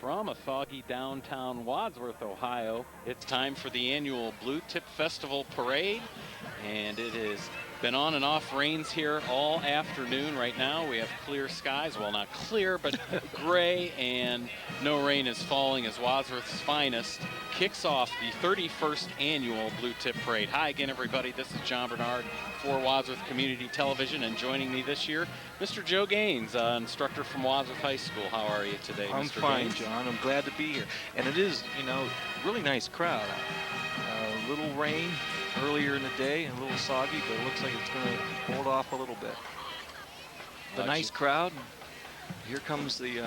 from a foggy downtown Wadsworth, Ohio. It's time for the annual Blue Tip Festival Parade, and it has been on and off rains here all afternoon. Right now we have clear skies. Well, not clear, but gray, and no rain is falling as Wadsworth's finest kicks off the 31st annual Blue Tip Parade. Hi again, everybody. This is John Bernard for Wadsworth Community Television, and joining me this year, Mr. Joe Gaines, instructor from Wadsworth High School. How are you today, I'm Mr. fine, Gaines? John. I'm glad to be here. And it is, really nice crowd. A little rain earlier in the day and a little soggy, but it looks like it's going to hold off a little bit. The nice crowd. Here comes the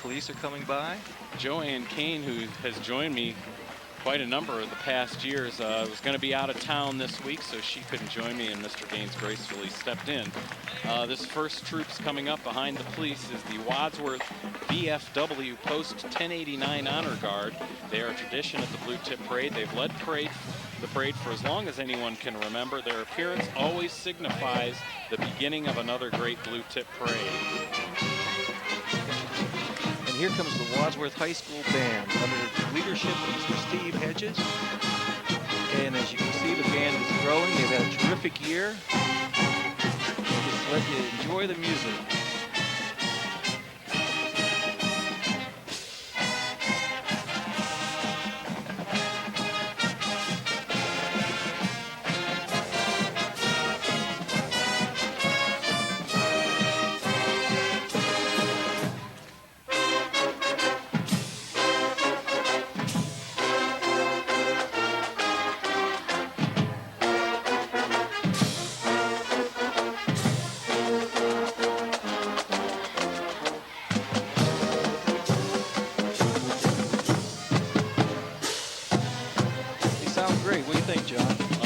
police are coming by. Joanne Kane, who has joined me quite a number of the past years, was going to be out of town this week, so she couldn't join me, and Mr. Gaines gracefully stepped in. This first troop's coming up behind the police is the Wadsworth VFW Post 1089 Honor Guard. They are a tradition at the Blue Tip Parade. They've led the parade for as long as anyone can remember. Their appearance always signifies the beginning of another great Blue Tip Parade. And here comes the Wadsworth High School Band under the leadership of Mr. Steve Hedges. And as you can see, the band is growing. They've had a terrific year. We'll just let you enjoy the music.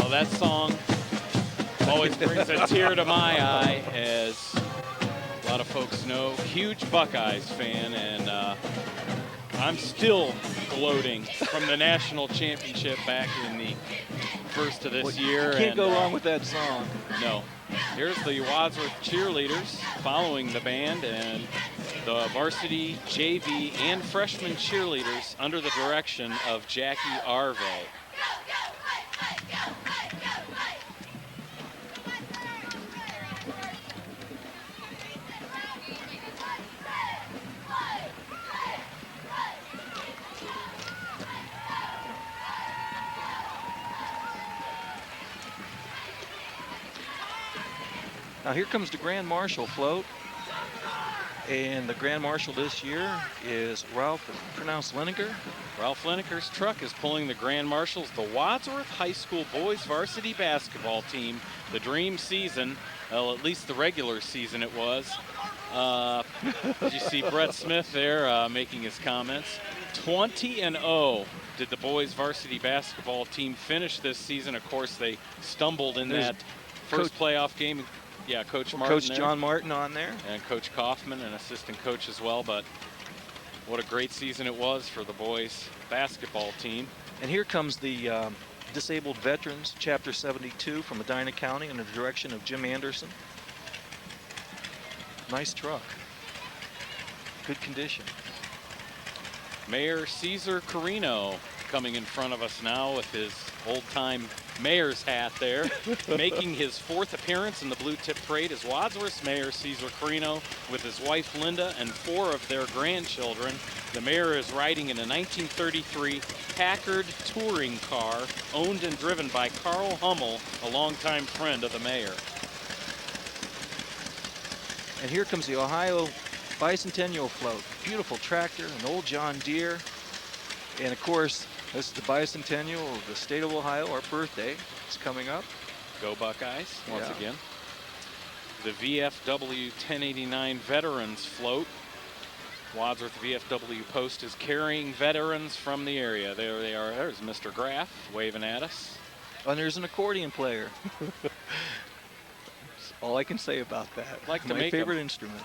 That song always brings a tear to my eye, as a lot of folks know. Huge Buckeyes fan, and I'm still gloating from the national championship back in the first of this year. You can't go wrong with that song. No. Here's the Wadsworth cheerleaders following the band, and the varsity, JV, and freshman cheerleaders under the direction of Jackie Arve. Now here comes the Grand Marshal float, and the Grand Marshal this year is Ralph, pronounced Leniger. Ralph Leniger's truck is pulling the Grand Marshals, the Wadsworth High School boys varsity basketball team. The dream season, well, at least the regular season it was. Did you see Brett Smith there making his comments? 20-0 did the boys varsity basketball team finish this season. Of course, they stumbled in that first playoff game. Yeah, Coach Martin. Coach John Martin on there. And Coach Kaufman, an assistant coach as well. But what a great season it was for the boys basketball team. And here comes the Disabled Veterans, Chapter 72 from Medina County under the direction of Jim Anderson. Nice truck. Good condition. Mayor Cesar Carino coming in front of us now with his old-time mayor's hat there. Making his fourth appearance in the Blue Tip Parade is Wadsworth's Mayor Cesar Carino with his wife Linda and 4 of their grandchildren. The mayor is riding in a 1933 Packard touring car owned and driven by Carl Hummel, a longtime friend of the mayor. And here comes the Ohio Bicentennial float. Beautiful tractor, an old John Deere. And of course, this is the bicentennial of the state of Ohio. Our birthday is coming up. Go Buckeyes, once again. The VFW 1089 Veterans float. Wadsworth VFW Post is carrying veterans from the area. There they are. There's Mr. Graff waving at us. And there's an accordion player. That's all I can say about that. I'd like to my make favorite instrument.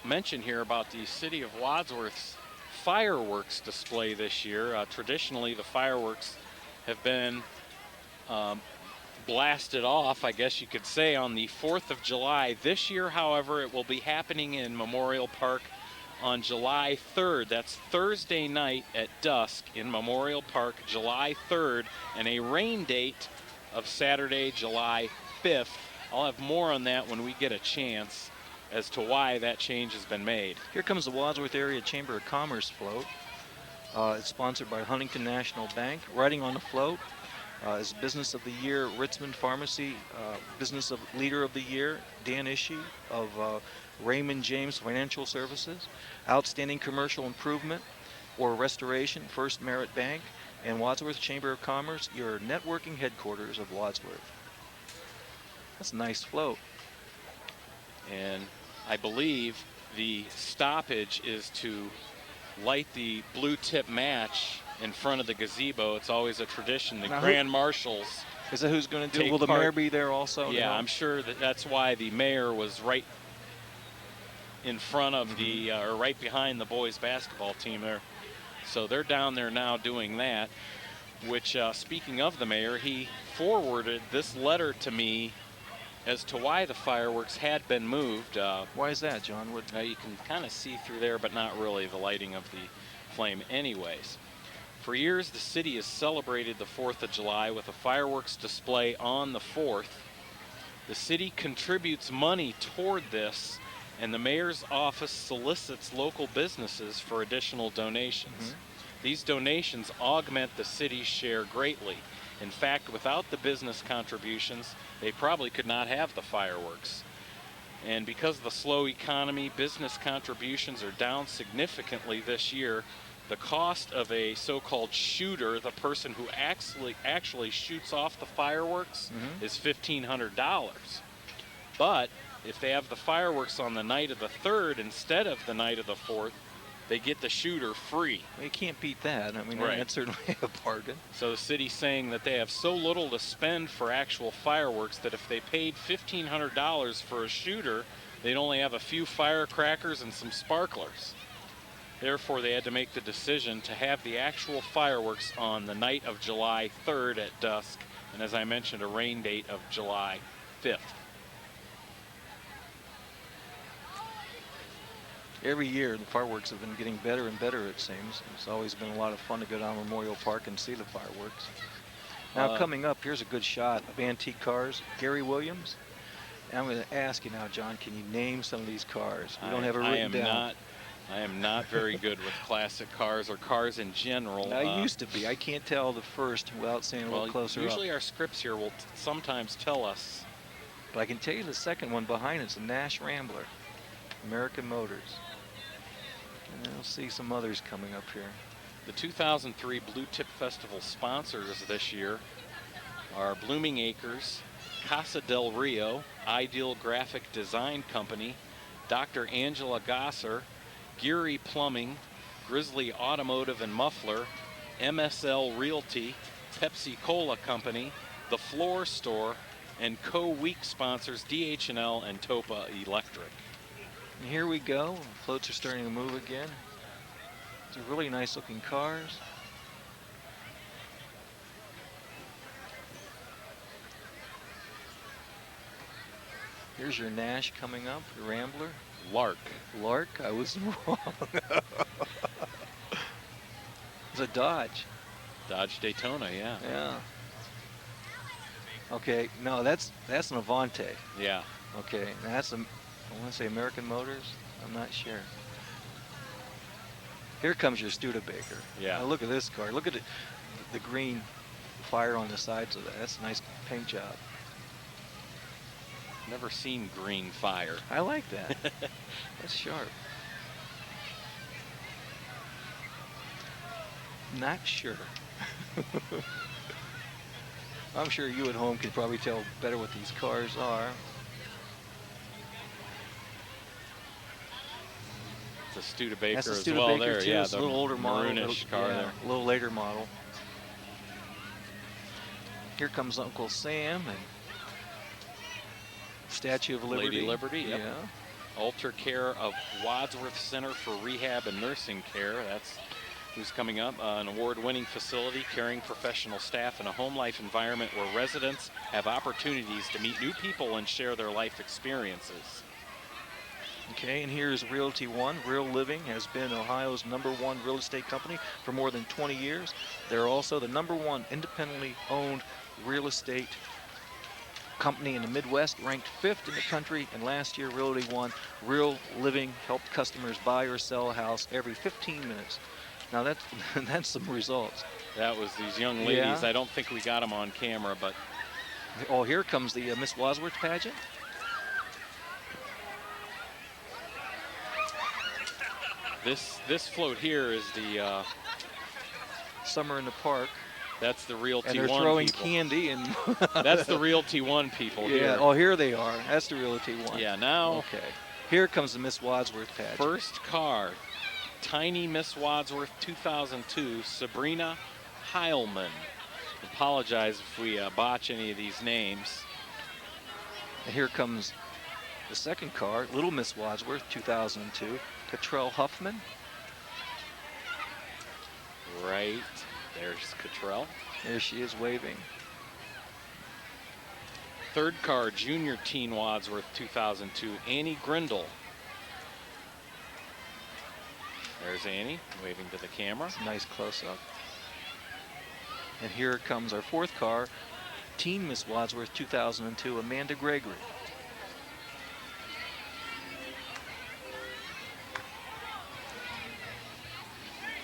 Mention here about the City of Wadsworth's fireworks display this year. Traditionally, the fireworks have been blasted off, I guess you could say, on the 4th of July. This year, however, it will be happening in Memorial Park on July 3rd. That's Thursday night at dusk in Memorial Park, July 3rd, and a rain date of Saturday, July 5th. I'll have more on that when we get a chance as to why that change has been made. Here comes the Wadsworth Area Chamber of Commerce float. It's sponsored by Huntington National Bank. Riding on the float is Business of the Year, Ritzman Pharmacy, Business of Leader of the Year, Dan Ishii of Raymond James Financial Services, Outstanding Commercial Improvement or Restoration, First Merit Bank, and Wadsworth Chamber of Commerce, your networking headquarters of Wadsworth. That's a nice float. And I believe the stoppage is to light the blue tip match in front of the gazebo. It's always a tradition. The now Grand Marshals. Is that who's going to do it? Will the mayor be there also? Yeah, I'm sure that's why the mayor was right in front of the, or right behind the boys basketball team there. So they're down there now doing that, which, speaking of the mayor, he forwarded this letter to me as to why the fireworks had been moved. Why is that, John? You can kind of see through there, but not really the lighting of the flame anyways. For years, the city has celebrated the 4th of July with a fireworks display on the 4th. The city contributes money toward this, and the mayor's office solicits local businesses for additional donations. These donations augment the city's share greatly. In fact, without the business contributions, they probably could not have the fireworks. And because of the slow economy, business contributions are down significantly this year. The cost of a so-called shooter, the person who actually shoots off the fireworks, is $1,500. But if they have the fireworks on the night of the 3rd instead of the night of the 4th, they get the shooter free. Well, you can't beat that. I mean, Right. That's certainly a bargain. So the city's saying that they have so little to spend for actual fireworks that if they paid $1,500 for a shooter, they'd only have a few firecrackers and some sparklers. Therefore, they had to make the decision to have the actual fireworks on the night of July 3rd at dusk, and as I mentioned, a rain date of July 5th. Every year, the fireworks have been getting better and better, it seems. It's always been a lot of fun to go down Memorial Park and see the fireworks. Now, coming up, here's a good shot of antique cars. Gary Williams. And I'm going to ask you now, John, can you name some of these cars? We don't have it written down. I am not very good with classic cars or cars in general. I used to be. I can't tell the first without saying a little closer usually up. our scripts here will sometimes tell us. But I can tell you the second one behind it's a Nash Rambler, American Motors. And I'll see some others coming up here. The 2003 Blue Tip Festival sponsors this year are Blooming Acres, Casa del Rio, Ideal Graphic Design Company, Dr. Angela Gosser, Geary Plumbing, Grizzly Automotive and Muffler, MSL Realty, Pepsi Cola Company, The Floor Store, and co-week sponsors DH&L and Topa Electric. And here we go. The floats are starting to move again. These are really nice looking cars. Here's your Nash coming up, the Rambler. Lark. Lark, I was wrong. It's a Dodge. Dodge Daytona, yeah. Yeah. Okay, no, that's an Avante. Yeah. Okay, now that's I want to say American Motors. I'm not sure. Here comes your Studebaker. Yeah. Now look at this car. Look at the green fire on the sides of that. That's a nice paint job. Never seen green fire. I like that. That's sharp. Not sure. I'm sure you at home can probably tell better what these cars are. It's a Studebaker That's a as Studebaker well there. too. Yeah, it's a the little older model. maroonish car there. A little later model. Here comes Uncle Sam and Statue of Liberty. Lady Liberty, yep. Yeah. Alter Care of Wadsworth Center for Rehab and Nursing Care. That's who's coming up. An award-winning facility carrying professional staff in a home life environment where residents have opportunities to meet new people and share their life experiences. Okay, and here's Realty One. Real Living has been Ohio's #1 real estate company for more than 20 years. They're also the #1 independently owned real estate company in the Midwest, ranked 5th in the country. And last year, Realty One, Real Living helped customers buy or sell a house every 15 minutes. Now that's that's some results. That was these young ladies. Yeah. I don't think we got them on camera, but Oh, here comes the Miss Wadsworth pageant. this float here is the Summer in the Park. that's the Realty And they're One throwing people. candy and That's the Realty One people yeah. here. Oh, here they are. That's the Realty One. Yeah, now Okay. Here comes the Miss Wadsworth pageant. first car, Tiny Miss Wadsworth 2002, Sabrina Heilman. Apologize if we botch any of these names. And here comes the second car, Little Miss Wadsworth 2002, Cottrell Huffman. Right, there's Cottrell. There she is waving. Third car, Junior Teen Wadsworth 2002, Annie Grindle. There's Annie waving to the camera. It's a nice close-up. And here comes our fourth car, Teen Miss Wadsworth 2002, Amanda Gregory.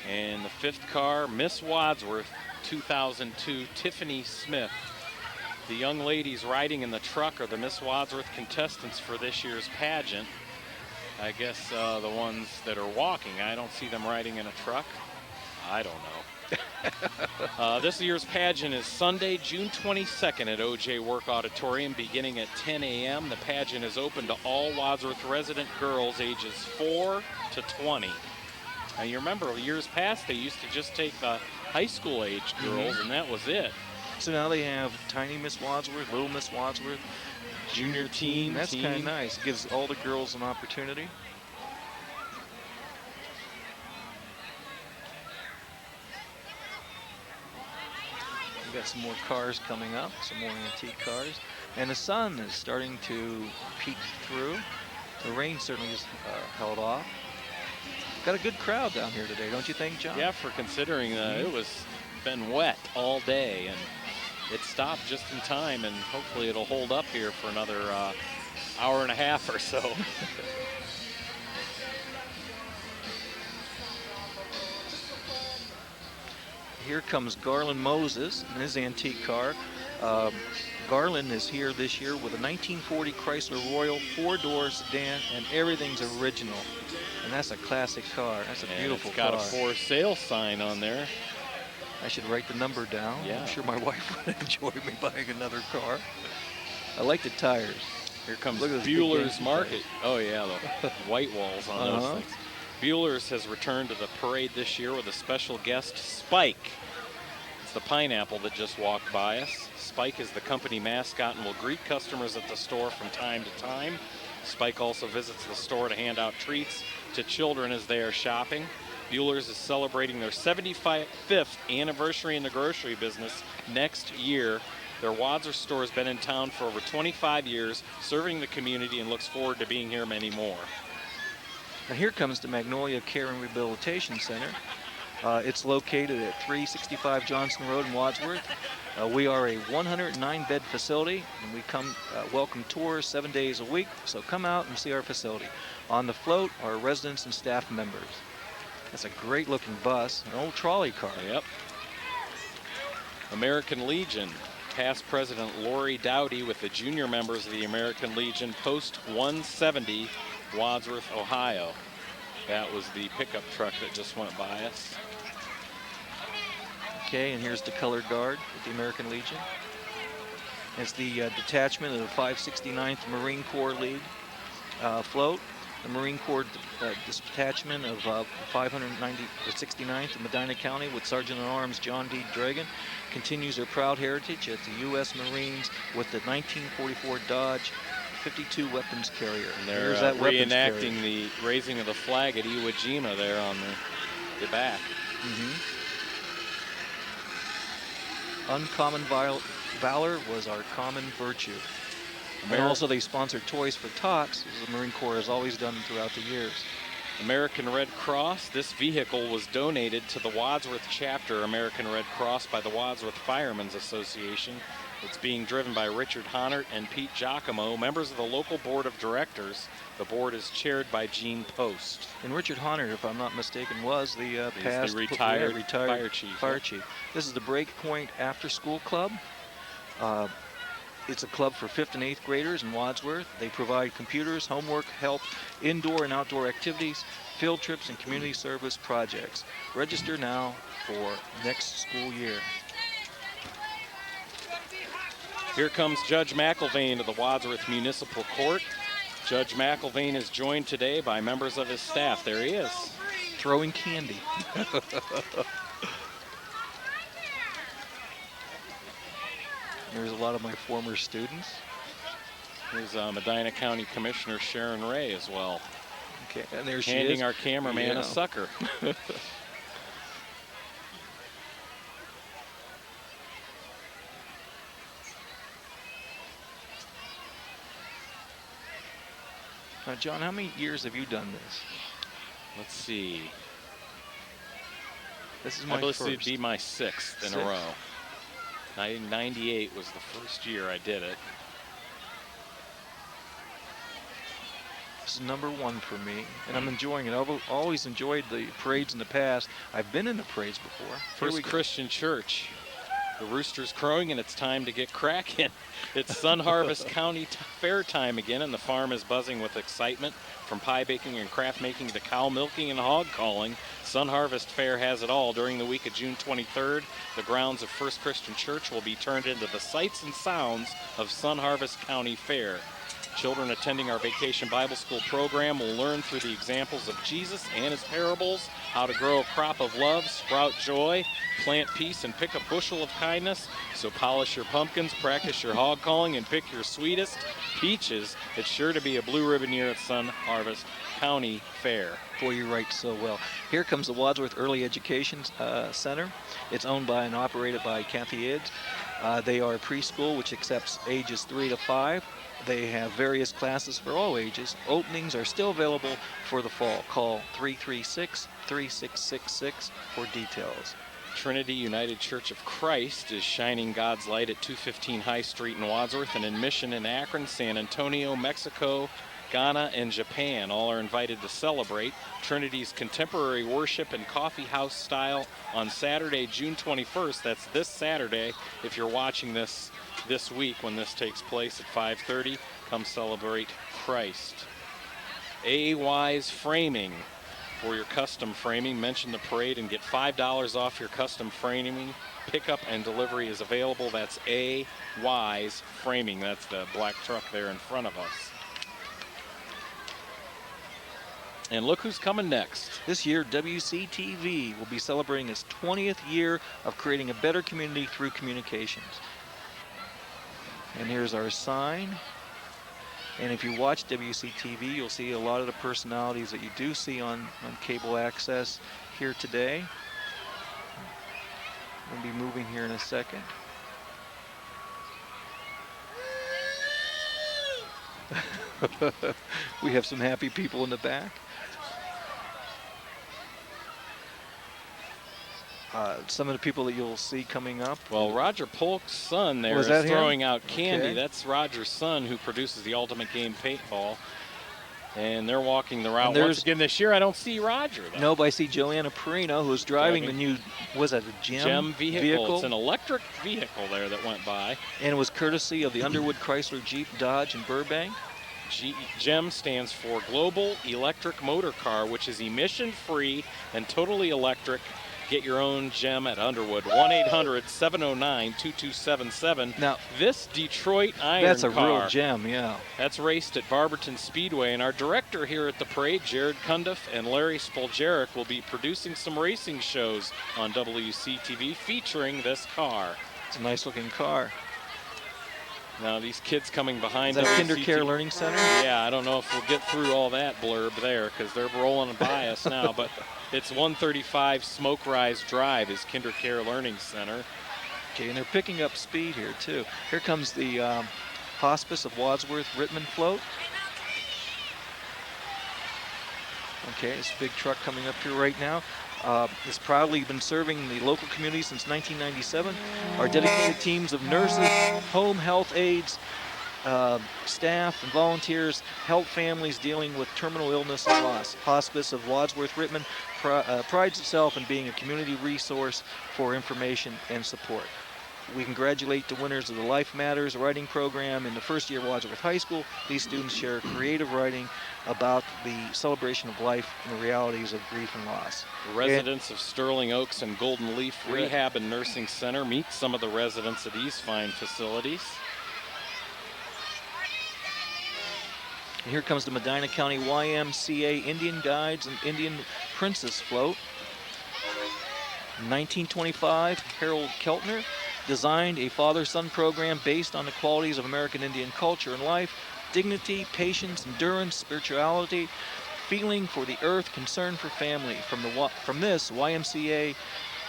And the fifth car, Miss Wadsworth 2002, Tiffany Smith. The young ladies riding in the truck are the Miss Wadsworth contestants for this year's pageant. I guess the ones that are walking, I don't see them riding in a truck. I don't know. This year's pageant is Sunday, June 22nd at OJ Work Auditorium, beginning at 10 a.m. The pageant is open to all Wadsworth resident girls ages 4 to 20. Now you remember years past they used to just take the high school age girls and that was it. So now they have Tiny Miss Wadsworth, Little Miss Wadsworth, Junior Teen. That's kind of nice. It gives all the girls an opportunity. We've got some more cars coming up, some more antique cars. And the sun is starting to peek through. The rain certainly is held off. Got a good crowd down here today, don't you think, John? Yeah, for considering it was been wet all day and it stopped just in time, and hopefully it'll hold up here for another hour and a half or so. Here comes Garland Moses in his antique car. Garland is here this year with a 1940 Chrysler Royal 4-door sedan, and everything's original. And that's a classic car. That's a beautiful car. It's got a for sale sign on there. I should write the number down. Yeah. I'm sure my wife would enjoy me buying another car. I like the tires. Here comes Look at those Bueller's big Market. Oh yeah, the white walls on those things. Bueller's has returned to the parade this year with a special guest, Spike. It's the pineapple that just walked by us. Spike is the company mascot and will greet customers at the store from time to time. Spike also visits the store to hand out treats to children as they are shopping. Bueller's is celebrating their 75th anniversary in the grocery business next year. Their Wadsworth store has been in town for over 25 years, serving the community, and looks forward to being here many more. Now here comes the Magnolia Care and Rehabilitation Center. It's located at 365 Johnson Road in Wadsworth. We are a 109-bed facility, and we come welcome tours 7 days a week, so come out and see our facility. On the float are residents and staff members. That's a great-looking bus, an old trolley car. Yep. American Legion. Past President Lori Dowdy with the junior members of the American Legion, Post 170, Wadsworth, Ohio. That was the pickup truck that just went by us. Okay, and here's the color guard with the American Legion. It's the detachment of the 569th Marine Corps League float. The Marine Corps detachment of 569th in Medina County with Sergeant at Arms John D. Dragon continues their proud heritage at the U.S. Marines with the 1944 Dodge 52 weapons carrier. And they're reenacting the raising of the flag at Iwo Jima there on the back. Uncommon valor was our common virtue. And also they sponsor Toys for Tots, as the Marine Corps has always done throughout the years. American Red Cross. This vehicle was donated to the Wadsworth chapter American Red Cross by the Wadsworth Firemen's Association. It's being driven by Richard Honnert and Pete Giacomo, members of the local board of directors. The board is chaired by Gene Post. And Richard Honnert, if I'm not mistaken, was the He's the retired fire chief. Fire chief. This is the Breakpoint After School Club. It's a club for 5th and 8th graders in Wadsworth. They provide computers, homework, help, indoor and outdoor activities, field trips, and community service projects. Register now for next school year. Here comes Judge McIlvaine of the Wadsworth Municipal Court. Judge McIlvaine is joined today by members of his staff. There he is. Throwing candy. There's a lot of my former students. There's Medina County Commissioner Sharon Ray as well. Okay, and there she handing is. Our cameraman a sucker. Now, John, how many years have you done this? Let's see. This is my I believe first. it'd be my 6th in a row. 98 was the first year I did it. This is #1 for me, and I'm enjoying it. I've always enjoyed the parades in the past. I've been in the parades before. First Christian Church. The rooster's crowing, and it's time to get cracking. It's Sun Harvest County Fair time again, and the farm is buzzing with excitement. From pie baking and craft making to cow milking and hog calling, Sun Harvest Fair has it all. During the week of June 23rd, the grounds of First Christian Church will be turned into the sights and sounds of Sun Harvest County Fair. Children attending our Vacation Bible School program will learn through the examples of Jesus and his parables how to grow a crop of love, sprout joy, plant peace, and pick a bushel of kindness. So polish your pumpkins, practice your hog calling, and pick your sweetest peaches. It's sure to be a blue ribbon year at Sun Harvest County Fair. Boy, you write so well. Here comes the Wadsworth Early Education Center. It's owned by and operated by Kathy Idds. They are a preschool which accepts ages 3 to 5. They have various classes for all ages. Openings are still available for the fall. Call 336-3666 for details. Trinity United Church of Christ is shining God's light at 215 High Street in Wadsworth, and in Mission in Akron, San Antonio, Mexico, Ghana, and Japan. All are invited to celebrate Trinity's contemporary worship and coffee house style on Saturday, June 21st. That's this Saturday. If you're watching this week when this takes place at 5:30, come celebrate Christ. AY's Framing. For your custom framing, mention the parade and get $5 off your custom framing. Pickup and delivery is available. That's AY's Framing. That's the black truck there in front of us. And look who's coming next. This year, WCTV will be celebrating its 20th year of creating a better community through communications. And here's our sign. And if you watch WCTV, you'll see a lot of the personalities that you do see on cable access here today. We'll be moving here in a second. We have some happy people in the back. Some of the people that you'll see coming up. Well, Roger Polk's son there is throwing out candy. Okay. That's Roger's son who produces the Ultimate Game Paintball. And they're walking the route. Once again this year, I don't see Roger, though. No, but I see Joanna Perino, who's driving the new, was that a GEM vehicle? It's an electric vehicle there that went by. And it was courtesy of the Underwood Chrysler Jeep Dodge in Burbank. GEM stands for Global Electric Motor Car, which is emission-free and totally electric. Get your own gem at Underwood, 1-800-709-2277. Now, this Detroit Iron that's a car, real gem, yeah. That's raced at Barberton Speedway, and our director here at the parade, Jared Cundiff and Larry Spoljaric, will be producing some racing shows on WCTV featuring this car. It's a nice-looking car. Now, these kids coming behind us. Is that Kinder Care Learning Center? Yeah, I don't know if we'll get through all that blurb there because they're rolling by us now, but it's 135 Smoke Rise Drive is Kinder Care Learning Center. Okay, and they're picking up speed here, too. Here comes the Hospice of Wadsworth Rittman float. Okay, this big truck coming up here right now. Has proudly been serving the local community since 1997. Our dedicated teams of nurses, home health aides, staff and volunteers help families dealing with terminal illness and loss. Hospice of Wadsworth Rittman prides itself in being a community resource for information and support. We congratulate the winners of the Life Matters writing program in the first year of Wadsworth High School. These students share creative writing about the celebration of life and the realities of grief and loss. Residents of Sterling Oaks and Golden Leaf Rehab and Nursing Center meet some of the residents of these fine facilities. And here comes the Medina County YMCA Indian Guides and Indian Princess float. In 1925, Harold Keltner designed a father-son program based on the qualities of American Indian culture and life: dignity, patience, endurance, spirituality, feeling for the earth, concern for family. From this, YMCA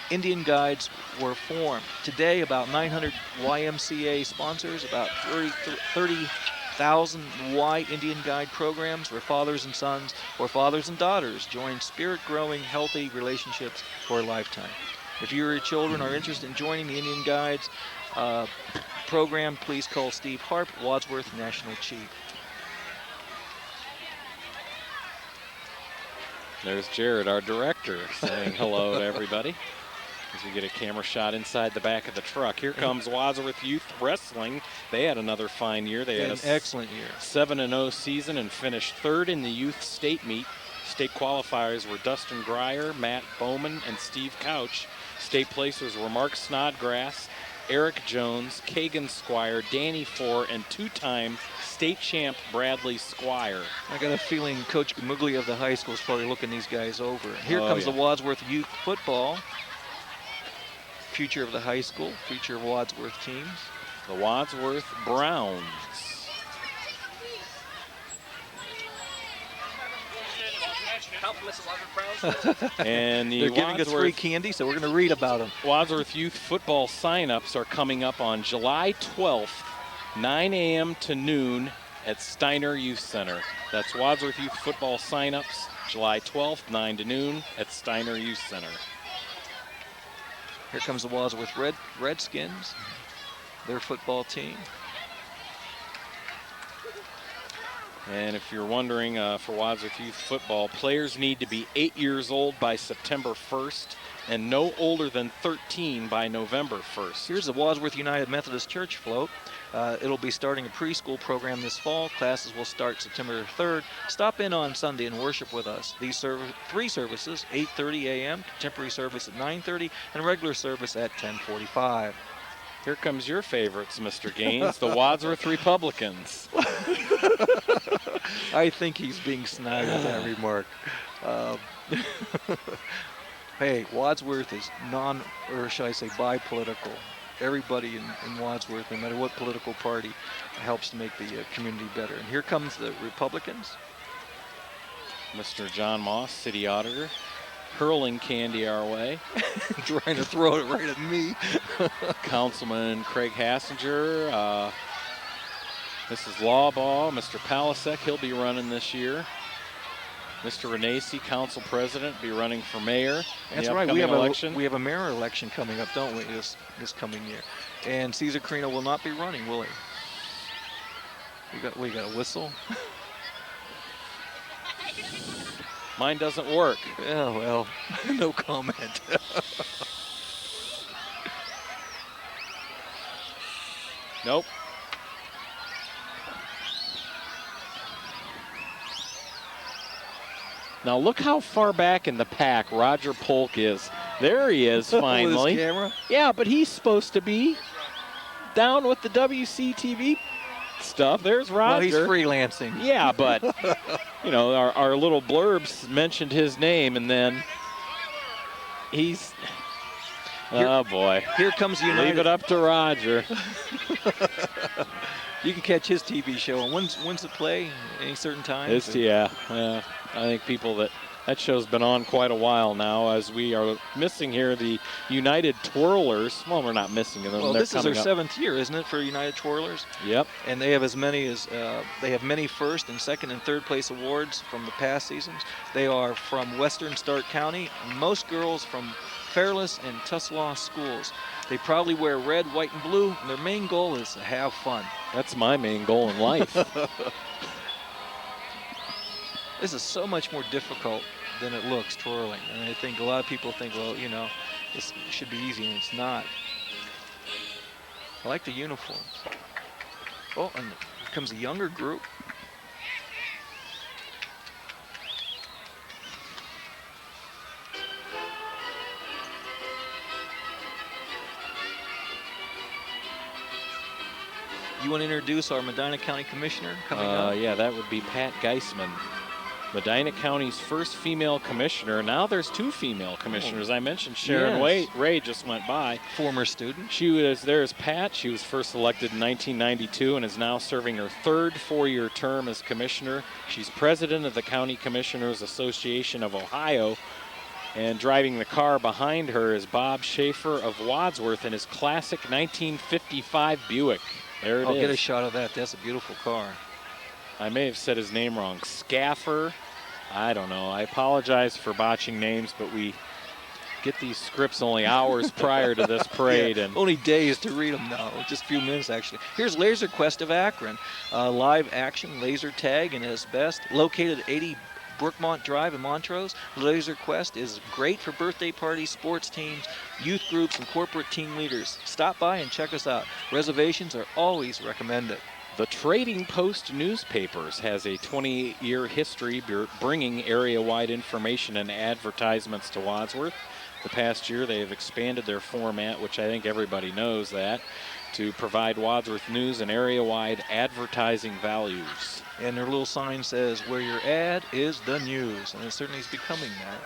Indian Guides were formed. Today, about 900 YMCA sponsors, about 30,000 wide Indian Guide programs where fathers and sons or fathers and daughters join spirit-growing, healthy relationships for a lifetime. If you or your children are interested in joining the Indian Guides program, please call Steve Harp, Wadsworth National Chief. There's Jared, our director, saying hello to everybody as we get a camera shot inside the back of the truck. Here comes Wadsworth Youth Wrestling. They had another fine year. They had an excellent year. 7-0 season and finished third in the youth state meet. State qualifiers were Dustin Greyer, Matt Bowman, and Steve Couch. State placers were Mark Snodgrass, Eric Jones, Kagan Squire, Danny Four, and two-time state champ Bradley Squire. I got a feeling Coach Gamuglia of the high school is probably looking these guys over. Here comes the Wadsworth Youth Football. Future of the high school, future of Wadsworth teams. The Wadsworth Browns. And they're giving us free candy, so we're going to read about them. Wadsworth Youth football sign-ups are coming up on July 12th, 9 a.m. to noon at Steiner Youth Center. That's Wadsworth Youth football sign-ups, July 12th, 9 to noon at Steiner Youth Center. Here comes the Wadsworth Redskins, their football team. And if you're wondering, for Wadsworth Youth football, players need to be 8 years old by September 1st and no older than 13 by November 1st. Here's the Wadsworth United Methodist Church float. It'll be starting a preschool program this fall. Classes will start September 3rd. Stop in on Sunday and worship with us. These three services, 8:30 a.m., contemporary service at 9:30, and regular service at 10:45. Here comes your favorites, Mr. Gaines, the Wadsworth Republicans. I think he's being snide with that remark. Hey, Wadsworth is or should I say bi-political. Everybody in Wadsworth, no matter what political party, helps to make the community better. And here comes the Republicans. Mr. John Moss, city auditor, hurling candy our way. Trying to throw it right at me. Councilman Craig Hassinger, Mrs. Lawbaugh, Mr. Palasek, he'll be running this year. Mr. Renacci, council president, be running for mayor. That's right. We have a mayor election coming up, don't we, this coming year? And Cesar Carino will not be running, will he? We got a whistle. Mine doesn't work. Yeah, well, no comment. Nope. Now look how far back in the pack Roger Polk is. There he is finally. With his camera? Yeah, but he's supposed to be down with the WCTV stuff. There's Roger. Well, he's freelancing. Yeah, but you know, our little blurbs mentioned his name, and then he's. Oh boy! Here comes United. Leave it up to Roger. You can catch his TV show. And when's it play? Any certain time? Yeah. I think people that That show's been on quite a while now, as we are missing here the United Twirlers. Well, we're not missing them. Well, They're this is their coming up. 7th year, isn't it, for United Twirlers? Yep. And they have as many as they have many first and second and third place awards from the past seasons. They are from Western Stark County. Most girls from Fairless and Tuslaw schools. They proudly wear red, white, and blue, and their main goal is to have fun. That's my main goal in life. This is so much more difficult than it looks, twirling. And I think a lot of people think, well, you know, this should be easy, and it's not. I like the uniforms. Oh, and here comes a younger group. You want to introduce our Medina County Commissioner coming up? Yeah, that would be Pat Geisman, Medina County's first female commissioner. Now there's 2 female commissioners. I mentioned Sharon Ray just went by. Former student. She was there as Pat. She was first elected in 1992 and is now serving her 3rd 4-year term as commissioner. She's president of the County Commissioners Association of Ohio. And driving the car behind her is Bob Schaefer of Wadsworth in his classic 1955 Buick. There it is. I'll get a shot of that. That's a beautiful car. I may have said his name wrong. Scaffer. I don't know. I apologize for botching names, but we get these scripts only hours prior to this parade. Yeah, and only days to read them now. Just a few minutes, actually. Here's Laser Quest of Akron. Live action laser tag and his best. Located at 80 Brookmont Drive in Montrose. Laser Quest is great for birthday parties, sports teams, youth groups, and corporate team leaders. Stop by and check us out. Reservations are always recommended. The Trading Post newspapers has a 20-year history bringing area-wide information and advertisements to Wadsworth. The past year they have expanded their format, which I think everybody knows that, to provide Wadsworth news and area-wide advertising values. And their little sign says, where your ad is the news. And it certainly is becoming that.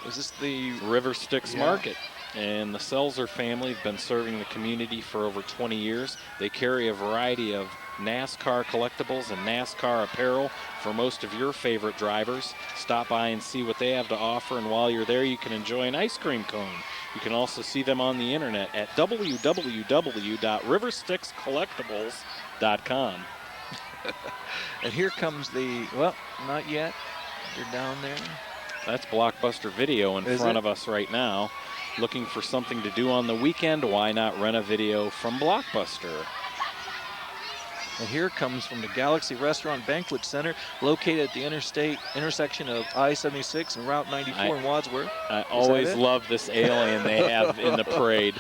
Is this the River Styx Market? And the Selzer family have been serving the community for over 20 years. They carry a variety of NASCAR collectibles and NASCAR apparel for most of your favorite drivers. Stop by and see what they have to offer, and while you're there, you can enjoy an ice cream cone. You can also see them on the internet at www.riverstyxcollectibles.com. And here comes the, well, not yet. They're down there. That's Blockbuster Video in front of us right now. Looking for something to do on the weekend? Why not rent a video from Blockbuster? And here comes from the Galaxy Restaurant Banquet Center, located at the intersection of I-76 and Route 94 in Wadsworth. I always love this alien they have in the parade.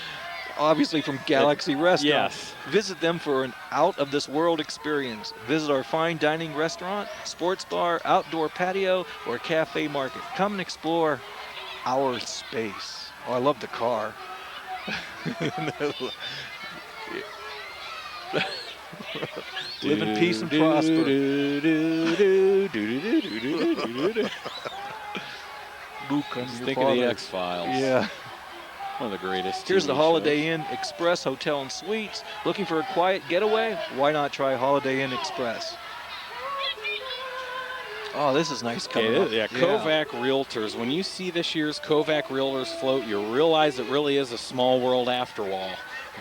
Obviously from Galaxy Restaurant. Yes. Visit them for an out-of-this-world experience. Visit our fine dining restaurant, sports bar, outdoor patio, or cafe market. Come and explore our space. Oh, I love the car. Live in peace and prosper. Luke, think of the X-Files. Yeah. One of the greatest. Here's the TV Holiday shows. Inn Express Hotel and Suites. Looking for a quiet getaway? Why not try Holiday Inn Express? Oh, this is nice coming up. Yeah, Kovac Realtors. When you see this year's Kovac Realtors float, you realize it really is a small world after all.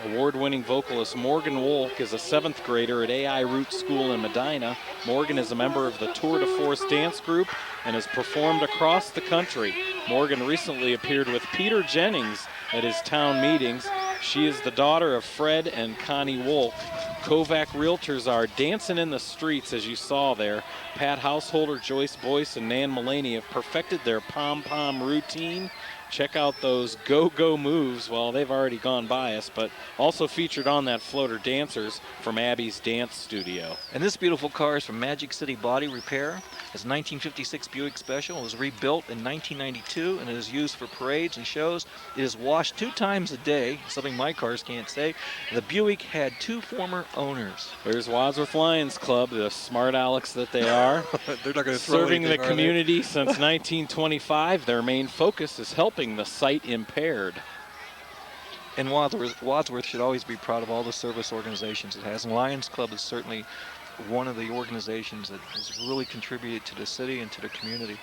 Award-winning vocalist Morgan Wolk is a 7th grader at AI Root School in Medina. Morgan is a member of the Tour de Force dance group and has performed across the country. Morgan recently appeared with Peter Jennings at his town meetings. She is the daughter of Fred and Connie Wolk. Kovac Realtors are dancing in the streets, as you saw there. Pat Householder, Joyce Boyce, and Nan Mullaney have perfected their pom-pom routine. Check out those go-go moves. Well, they've already gone by us, but also featured on that floater dancers from Abby's Dance Studio. And this beautiful car is from Magic City Body Repair. It's a 1956 Buick Special. It was rebuilt in 1992, and it is used for parades and shows. It is washed 2 times a day, something my cars can't say. The Buick had 2 former owners. There's Wadsworth Lions Club, the smart Alecs that they are. They're not going to throw Serving the anything, community since 1925. Their main focus is helping the sight impaired. And Wadsworth should always be proud of all the service organizations it has, and Lions Club is certainly one of the organizations that has really contributed to the city and to the community.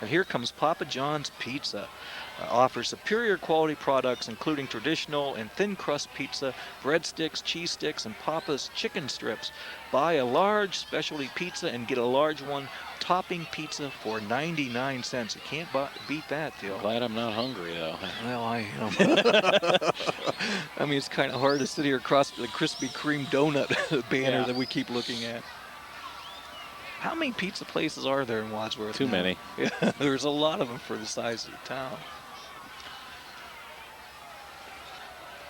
And here comes Papa John's Pizza. Offers superior quality products including traditional and thin crust pizza, breadsticks, cheese sticks, and Papa's chicken strips. Buy a large specialty pizza and get a large one topping pizza for 99 cents. You can't beat that deal. Glad I'm not hungry, though. Well, I am. I mean, it's kind of hard to sit here across the Krispy Kreme donut banner that we keep looking at. How many pizza places are there in Wadsworth? Too many. Yeah, there's a lot of them for the size of the town.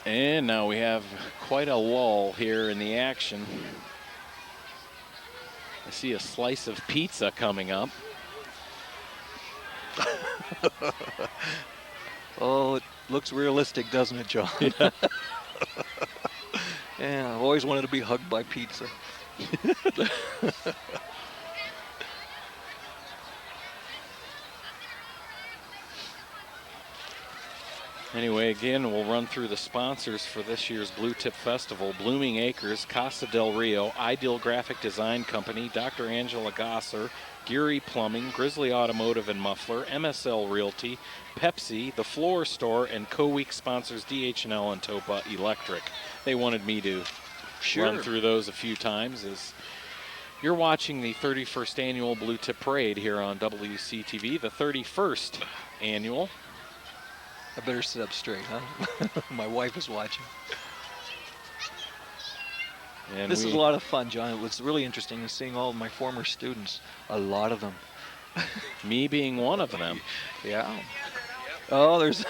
And now we have quite a lull here in the action. I see a slice of pizza coming up. Oh, it looks realistic, doesn't it, John? Yeah. Yeah, I've always wanted to be hugged by pizza. Anyway, again, we'll run through the sponsors for this year's Blue Tip Festival. Blooming Acres, Casa del Rio, Ideal Graphic Design Company, Dr. Angela Gosser, Geary Plumbing, Grizzly Automotive and Muffler, MSL Realty, Pepsi, The Floor Store, and co-week sponsors DH&L and Topa Electric. They wanted me to run through those a few times as you're watching the 31st Annual Blue Tip Parade here on WCTV, the 31st Annual. I better sit up straight, huh? My wife is watching. And this is a lot of fun, John. It was really interesting seeing all of my former students, a lot of them. Me being one of them. Yeah. Oh, there's...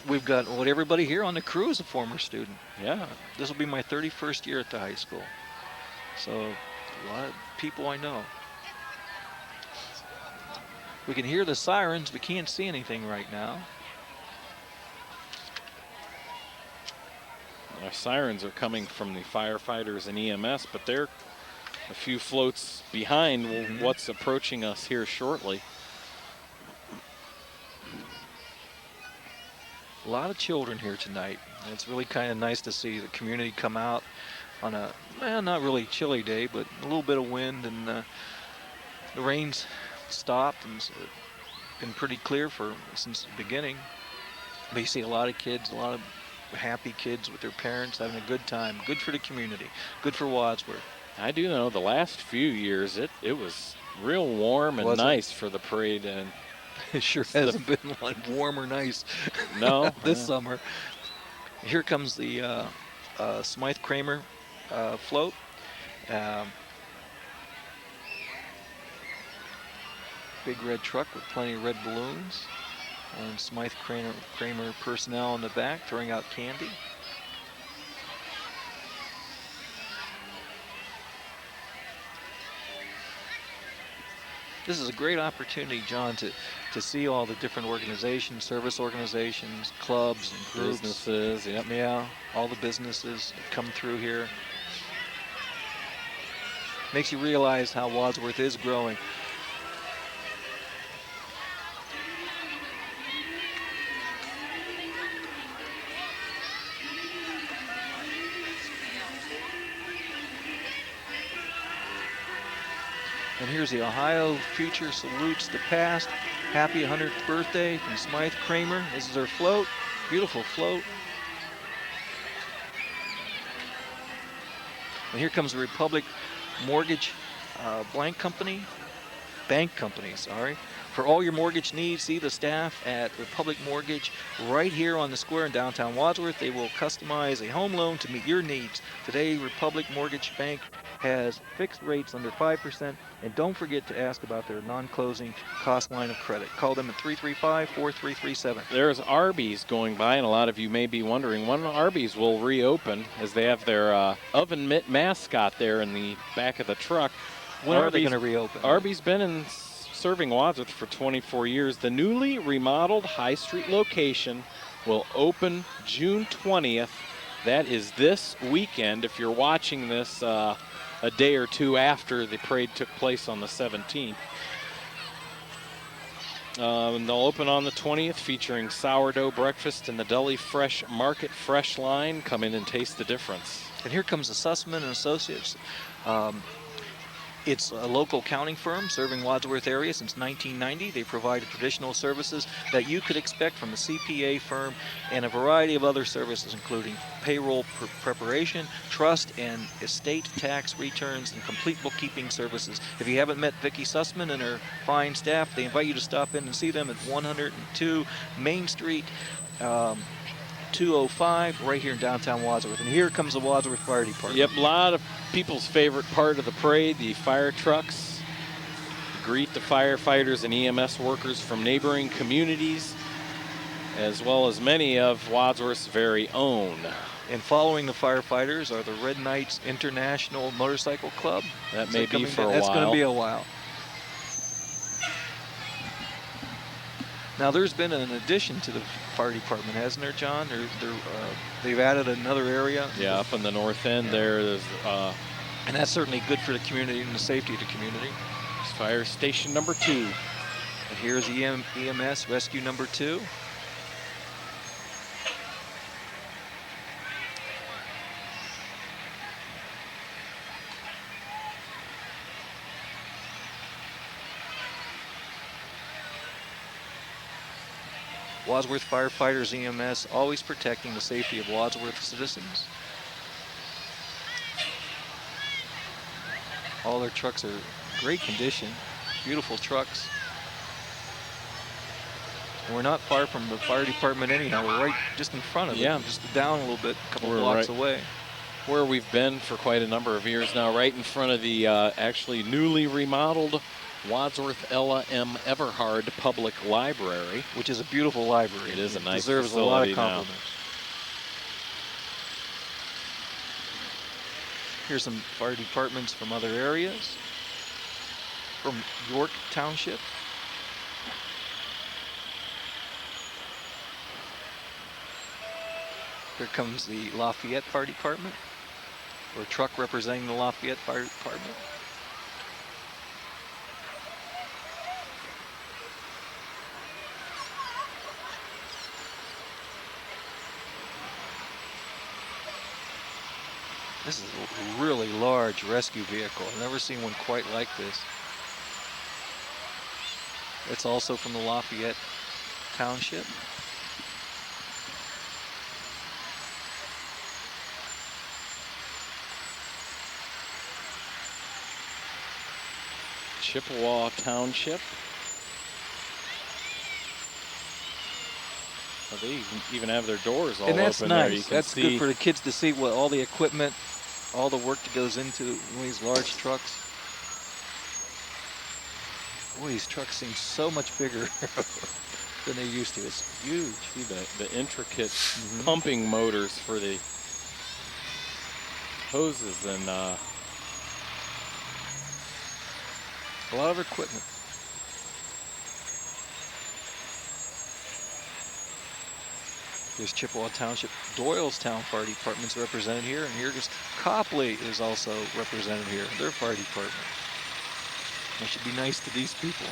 We've got everybody here on the crew is a former student. Yeah. This will be my 31st year at the high school. So a lot of people I know. We can hear the sirens. We can't see anything right now. Our sirens are coming from the firefighters and EMS, but they're a few floats behind what's approaching us here shortly. A lot of children here tonight. It's really kind of nice to see the community come out on a, not really chilly day, but a little bit of wind, and the rain's stopped and it's been pretty clear since the beginning. But you see a lot of kids, a lot of happy kids with their parents having a good time. Good for the community. Good for Wadsworth. I do know the last few years it was real warm and nice for the parade, and it sure hasn't been one warm or nice. No, this summer. Here comes the Smythe Kramer float. Big red truck with plenty of red balloons, and Smythe Kramer personnel in the back throwing out candy. This is a great opportunity, John, to see all the different organizations, service organizations, clubs and groups. Businesses, yep. Yeah, all the businesses that come through here. Makes you realize how Wadsworth is growing. And here's the Ohio Future salutes the past. Happy 100th birthday from Smythe Kramer. This is her float. Beautiful float. And here comes the Republic Mortgage Bank Company. For all your mortgage needs, see the staff at Republic Mortgage right here on the square in downtown Wadsworth. They will customize a home loan to meet your needs. Today, Republic Mortgage Bank has fixed rates under 5%, and don't forget to ask about their non-closing cost line of credit. Call them at 335-4337. There's Arby's going by, and a lot of you may be wondering when Arby's will reopen, as they have their oven mitt mascot there in the back of the truck. When are they going to reopen? Arby's been serving Wadsworth for 24 years. The newly remodeled High Street location will open June 20th. That is this weekend. If you're watching this a day or two after the parade took place on the 17th. And they'll open on the 20th, featuring sourdough breakfast and the Deli Fresh Market Fresh line. Come in and taste the difference. And here comes the Sussman and Associates. It's a local accounting firm serving Wadsworth area since 1990. They provide traditional services that you could expect from a CPA firm and a variety of other services, including payroll preparation, trust and estate tax returns, and complete bookkeeping services. If you haven't met Vicki Sussman and her fine staff, they invite you to stop in and see them at 102 Main Street. 205 right here in downtown Wadsworth. And here comes the Wadsworth Fire Department. Yep, a lot of people's favorite part of the parade, the fire trucks. Greet the firefighters and EMS workers from neighboring communities, as well as many of Wadsworth's very own. And following the firefighters are the Red Knights International Motorcycle Club. That may be for a while. That's going to be a while. Now, there's been an addition to the fire department, hasn't there, John? They've added another area. Yeah, up in the north end there's and that's certainly good for the community and the safety of the community. It's fire station number 2. And here's EMS rescue number 2. Wadsworth firefighters, EMS, always protecting the safety of Wadsworth citizens. All their trucks are in great condition, beautiful trucks. And we're not far from the fire department anyhow. We're right just in front of it, just down a little bit, a couple blocks away. Where we've been for quite a number of years now, right in front of the actually newly remodeled Wadsworth Ella M. Everhard Public Library. Which is a beautiful library. It is a nice deserves facility a lot of now. compliments. Here's some fire departments from other areas. From York Township. Here comes the Lafayette Fire Department, or a truck representing the Lafayette Fire Department. This is a really large rescue vehicle. I've never seen one quite like this. It's also from the Lafayette Township. Chippewa Township. Well, they even have their doors all and that's open nice. there. You can That's see good for the kids to see what all the equipment, all the work that goes into one of these large trucks. Boy, these trucks seem so much bigger than they used to. It's huge. See the intricate pumping motors for the hoses and a lot of equipment. There's Chippewa Township, Doylestown Fire Department's represented here, and here's Copley is also represented here, their fire department. I should be nice to these people.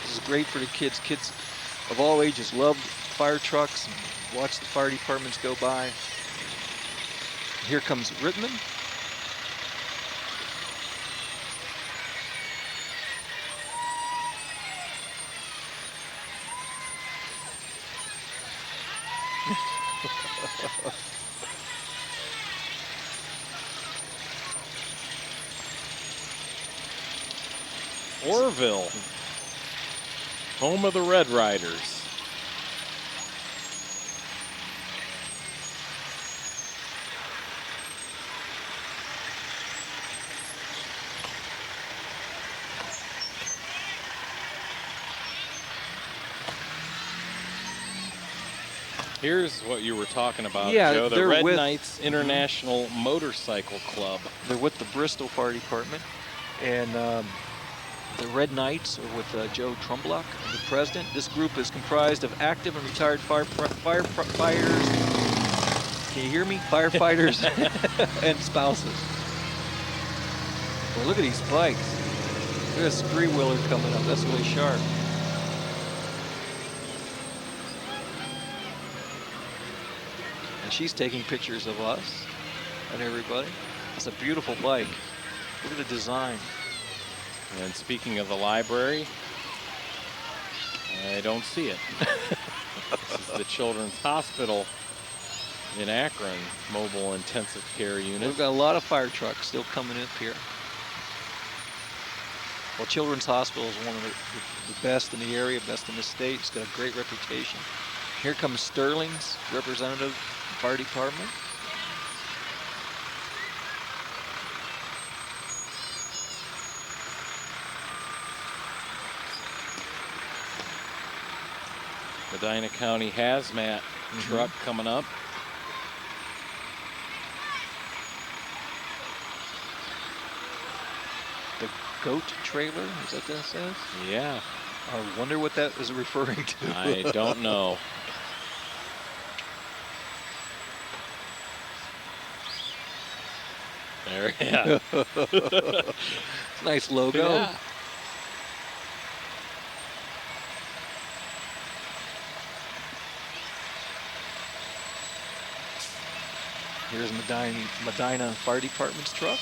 This is great for the kids. Kids of all ages love fire trucks and watch the fire departments go by. Here comes Rittman. Orville, home of the Red Riders. Here's what you were talking about, Joe, the Red Knights International Motorcycle Club. They're with the Bristol Fire Department, and the Red Knights are with Joe Trumblock, the president. This group is comprised of active and retired firefighters. Can you hear me? Firefighters and spouses. Well, look at these bikes. Look at this three-wheeler coming up. That's really sharp. And she's taking pictures of us and everybody. It's a beautiful bike. Look at the design. And speaking of the library, I don't see it. This is the Children's Hospital in Akron, mobile intensive care unit. We've got a lot of fire trucks still coming up here. Well, Children's Hospital is one of the best in the area, best in the state. It's got a great reputation. Here comes Sterling's representative fire department. Medina County hazmat truck coming up. The goat trailer, is that what that says? Yeah. I wonder what that is referring to. I don't know. There, yeah. Nice logo. Yeah. Here's Medina Fire Department's truck.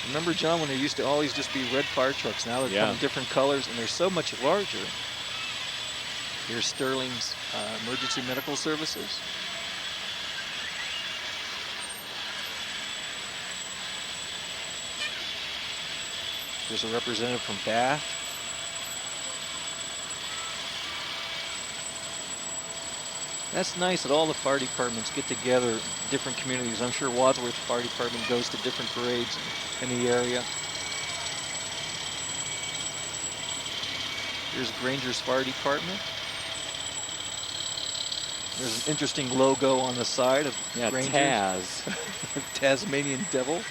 Remember, John, when there used to always just be red fire trucks? Now they're coming different colors, and they're so much larger. Here's Sterling's Emergency Medical Services. There's a representative from Bath. That's nice that all the fire departments get together, different communities. I'm sure Wadsworth Fire Department goes to different parades in the area. Here's Granger's Fire Department. There's an interesting logo on the side of Granger's. Taz. Tasmanian Devil.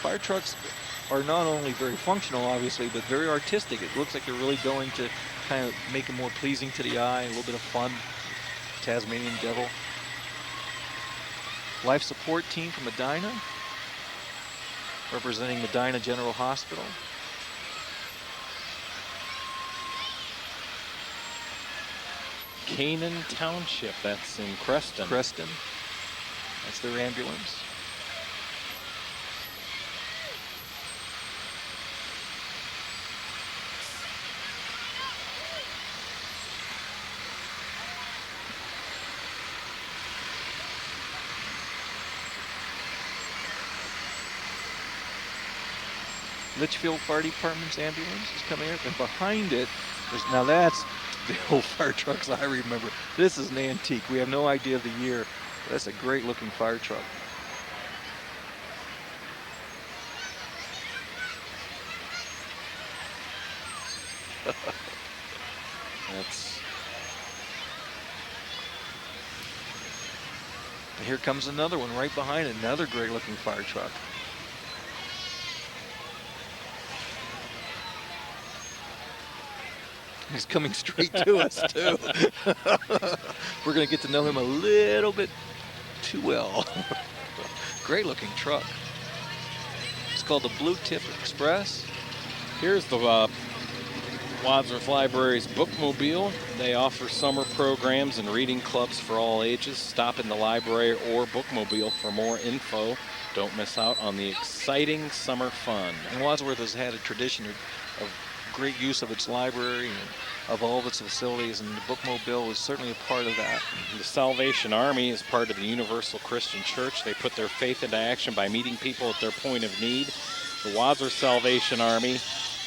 Fire trucks are not only very functional, obviously, but very artistic. It looks like they're really going to kind of make it more pleasing to the eye, a little bit of fun. Tasmanian Devil. Life support team from Medina, representing Medina General Hospital. Canaan Township, that's in Creston. Creston. That's their ambulance. Litchfield Fire Department's ambulance is coming up, and behind it, now that's the old fire trucks I remember. This is an antique. We have no idea of the year, but that's a great looking fire truck. And here comes another one right behind it, another great looking fire truck. He's coming straight to us, too. We're going to get to know him a little bit too well. Great looking truck. It's called the Blue Tip Express. Here's the Wadsworth Library's Bookmobile. They offer summer programs and reading clubs for all ages. Stop in the library or Bookmobile for more info. Don't miss out on the exciting summer fun. And Wadsworth has had a tradition of great use of its library and of all of its facilities, and the Bookmobile is certainly a part of that. The Salvation Army is part of the Universal Christian Church. They put their faith into action by meeting people at their point of need. The Wadsworth Salvation Army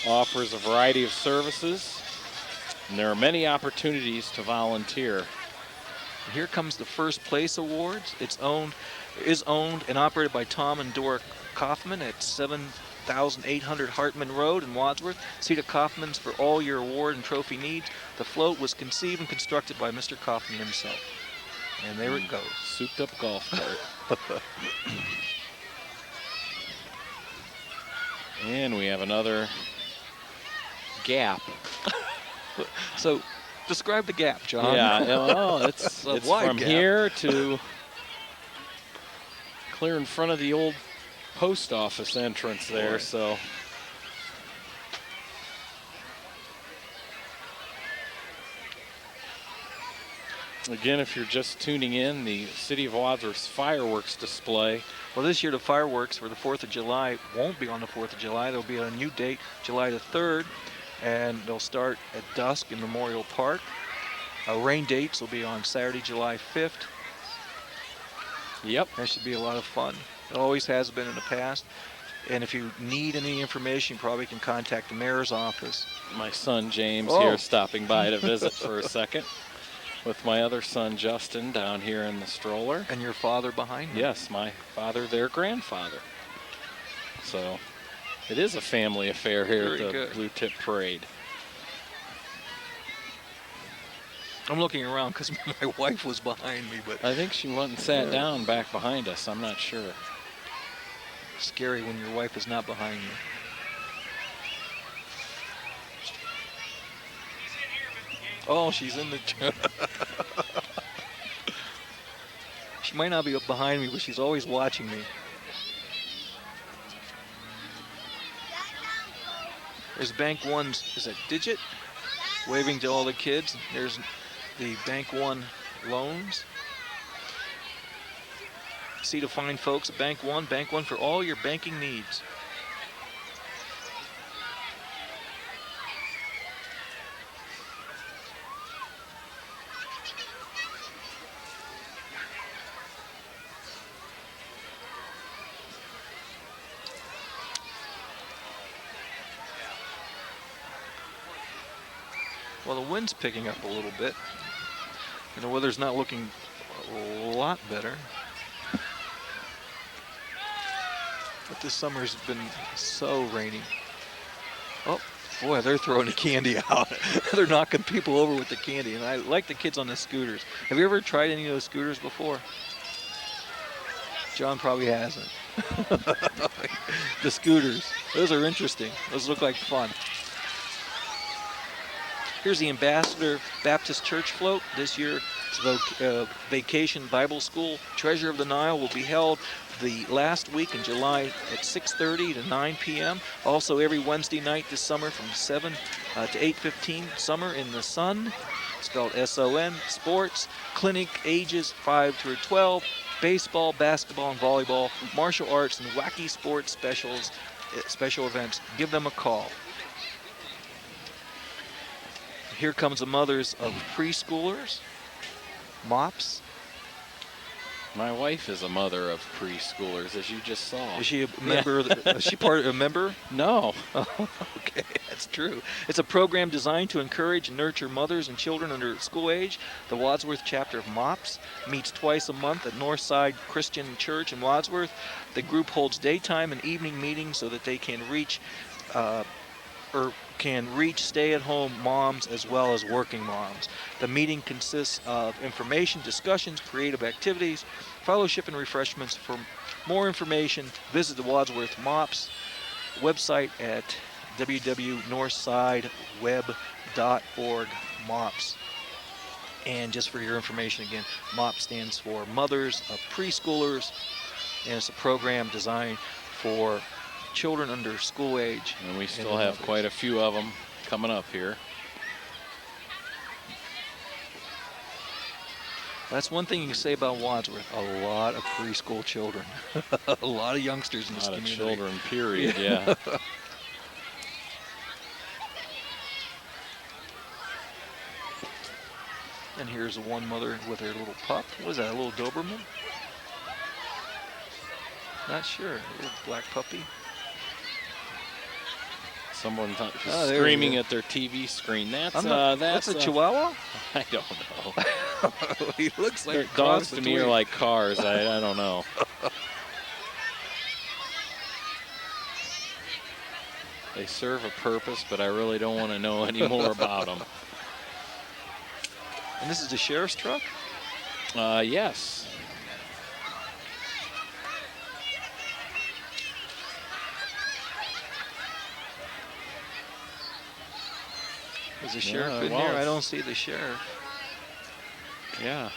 offers a variety of services, and there are many opportunities to volunteer. Here comes the First Place Awards. Is owned and operated by Tom and Dora Kaufman at 7,800 Hartman Road in Wadsworth. See the Kaufmans for all your award and trophy needs. The float was conceived and constructed by Mr. Kaufman himself. And there it goes. Souped up golf cart. And we have another gap. So describe the gap, John. Yeah, well, it's from gap. here to clear in front of the old post office entrance there, Boy. so. Again, if you're just tuning in, the City of Wadsworth's fireworks display. Well, this year the fireworks for the 4th of July won't be on the 4th of July. There'll be a new date, July the 3rd, and they'll start at dusk in Memorial Park. Rain dates will be on Saturday, July 5th. Yep. That should be a lot of fun. It always has been in the past. And if you need any information, you probably can contact the mayor's office. My son James Oh. here stopping by to visit for a second with my other son Justin down here in the stroller. And your father behind me. Yes, my father, their grandfather. So it is a family affair here Very at the good. Blue Tip Parade. I'm looking around because my wife was behind me, but I think she went and sat Yeah. down back behind us. I'm not sure. scary when your wife is not behind you. Oh, she's in the... She might not be up behind me, but she's always watching me. There's Bank One's, is that Digit? Waving to all the kids. There's the Bank One loans. See the fine folks at Bank One for all your banking needs. Well, the wind's picking up a little bit. And the weather's not looking a lot better. But this summer's been so rainy. Oh, boy, they're throwing the candy out. They're knocking people over with the candy. And I like the kids on the scooters. Have you ever tried any of those scooters before? John probably hasn't. The scooters. Those are interesting. Those look like fun. Here's the Ambassador Baptist Church float. This year, it's Vacation Bible School. Treasure of the Nile will be held the last week in July at 6:30 to 9 p.m. Also, every Wednesday night this summer from 7 to 8:15. Summer in the Sun, spelled S-O-N. Sports, clinic, ages 5 through 12. Baseball, basketball, and volleyball. Martial arts and wacky sports special events. Give them a call. Here comes the mothers of preschoolers, MOPS. My wife is a mother of preschoolers, as you just saw. Is she a member? Is she a member? No. Oh, okay, that's true. It's a program designed to encourage and nurture mothers and children under school age. The Wadsworth chapter of MOPS meets twice a month at Northside Christian Church in Wadsworth. The group holds daytime and evening meetings so that they can reach stay-at-home moms as well as working moms. The meeting consists of information, discussions, creative activities, fellowship, and refreshments. For more information, visit the Wadsworth MOPS website at www.northsideweb.org MOPS. And just for your information again, MOPS stands for Mothers of Preschoolers, and it's a program designed for children under school age. And we still have quite a few of them coming up here. That's one thing you can say about Wadsworth. A lot of preschool children. A lot of youngsters in this community. A lot of children, period, yeah. And here's one mother with her little pup. What is that, a little Doberman? Not sure. A little black puppy. Someone Oh, screaming at their TV screen. That's a Chihuahua? I don't know. He looks like a Dogs cross to me between- are like cars. I don't know. They serve a purpose, but I really don't want to know any more about them. And this is the sheriff's truck? Yes. Is the sheriff in well, here? I don't see the sheriff. Yeah.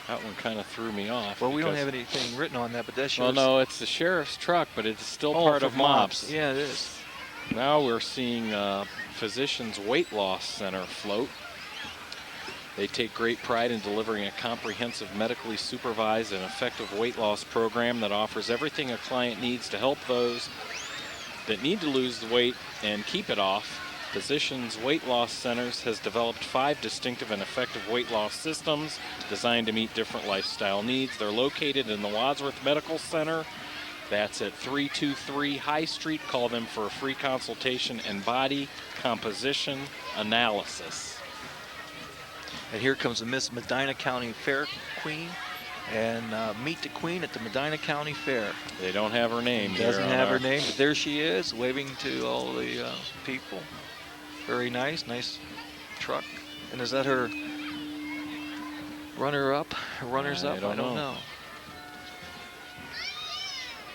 That one kind of threw me off. Well, we don't have anything written on that, but that shows. Well, no, it's the sheriff's truck, but it's still part of MOPS. Yeah, it is. Now we're seeing Physicians Weight Loss Center float. They take great pride in delivering a comprehensive, medically supervised and effective weight loss program that offers everything a client needs to help those that need to lose the weight and keep it off. Physicians Weight Loss Centers has developed 5 distinctive and effective weight loss systems designed to meet different lifestyle needs. They're located in the Wadsworth Medical Center. That's at 323 High Street. Call them for a free consultation and body composition analysis. And here comes the Miss Medina County Fair Queen. And meet the Queen at the Medina County Fair. They don't have her name here. Doesn't have her name, but there she is, waving to all the people. Very nice, nice truck. And is that her runner-up, runners-up? I don't know.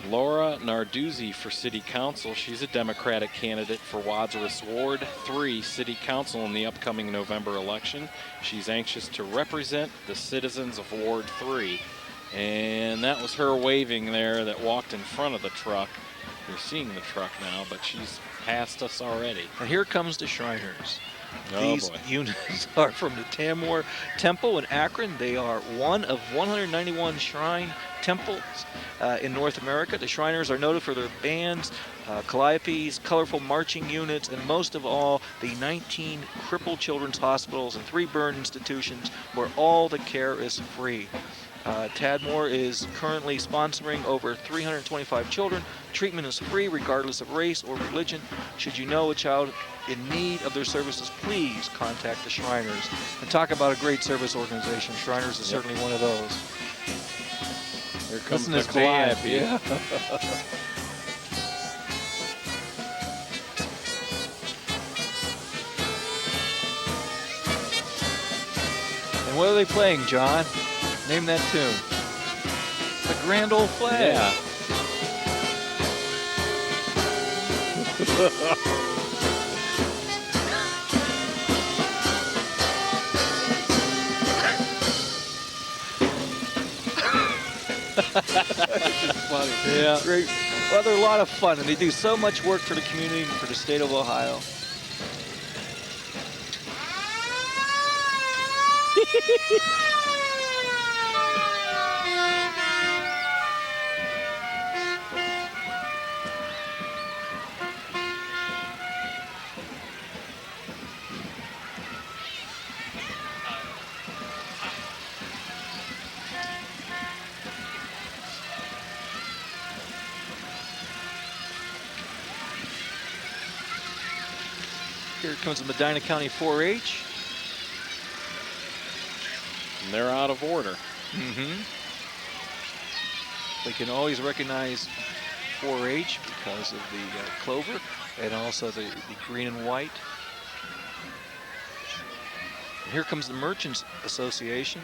Laura Narduzzi for City Council. She's a Democratic candidate for Wadsworth's Ward 3 City Council in the upcoming November election. She's anxious to represent the citizens of Ward 3. And that was her waving there that walked in front of the truck. You're seeing the truck now, but she's passed us already. And here comes the Shriners. Oh, These boy. units are from the Tamor Temple in Akron. They are one of 191 shrine temples in North America. The Shriners are noted for their bands, calliopes, colorful marching units, and most of all, the 19 crippled children's hospitals and 3 burn institutions where all the care is free. Tadmore is currently sponsoring over 325 children. Treatment is free regardless of race or religion. Should you know a child in need of their services, please contact the Shriners. And talk about a great service organization. Shriners is certainly one of those. Here comes Listen to this band. calliope. Yeah. And what are they playing, John? Name that tune. The Grand Old Flag. Yeah. Funny. Yeah. Great. Well, they're a lot of fun, and they do so much work for the community and for the state of Ohio. Here comes the Medina County 4-H. And they're out of order. We can always recognize 4-H because of the clover and also the green and white. And here comes the Merchants Association.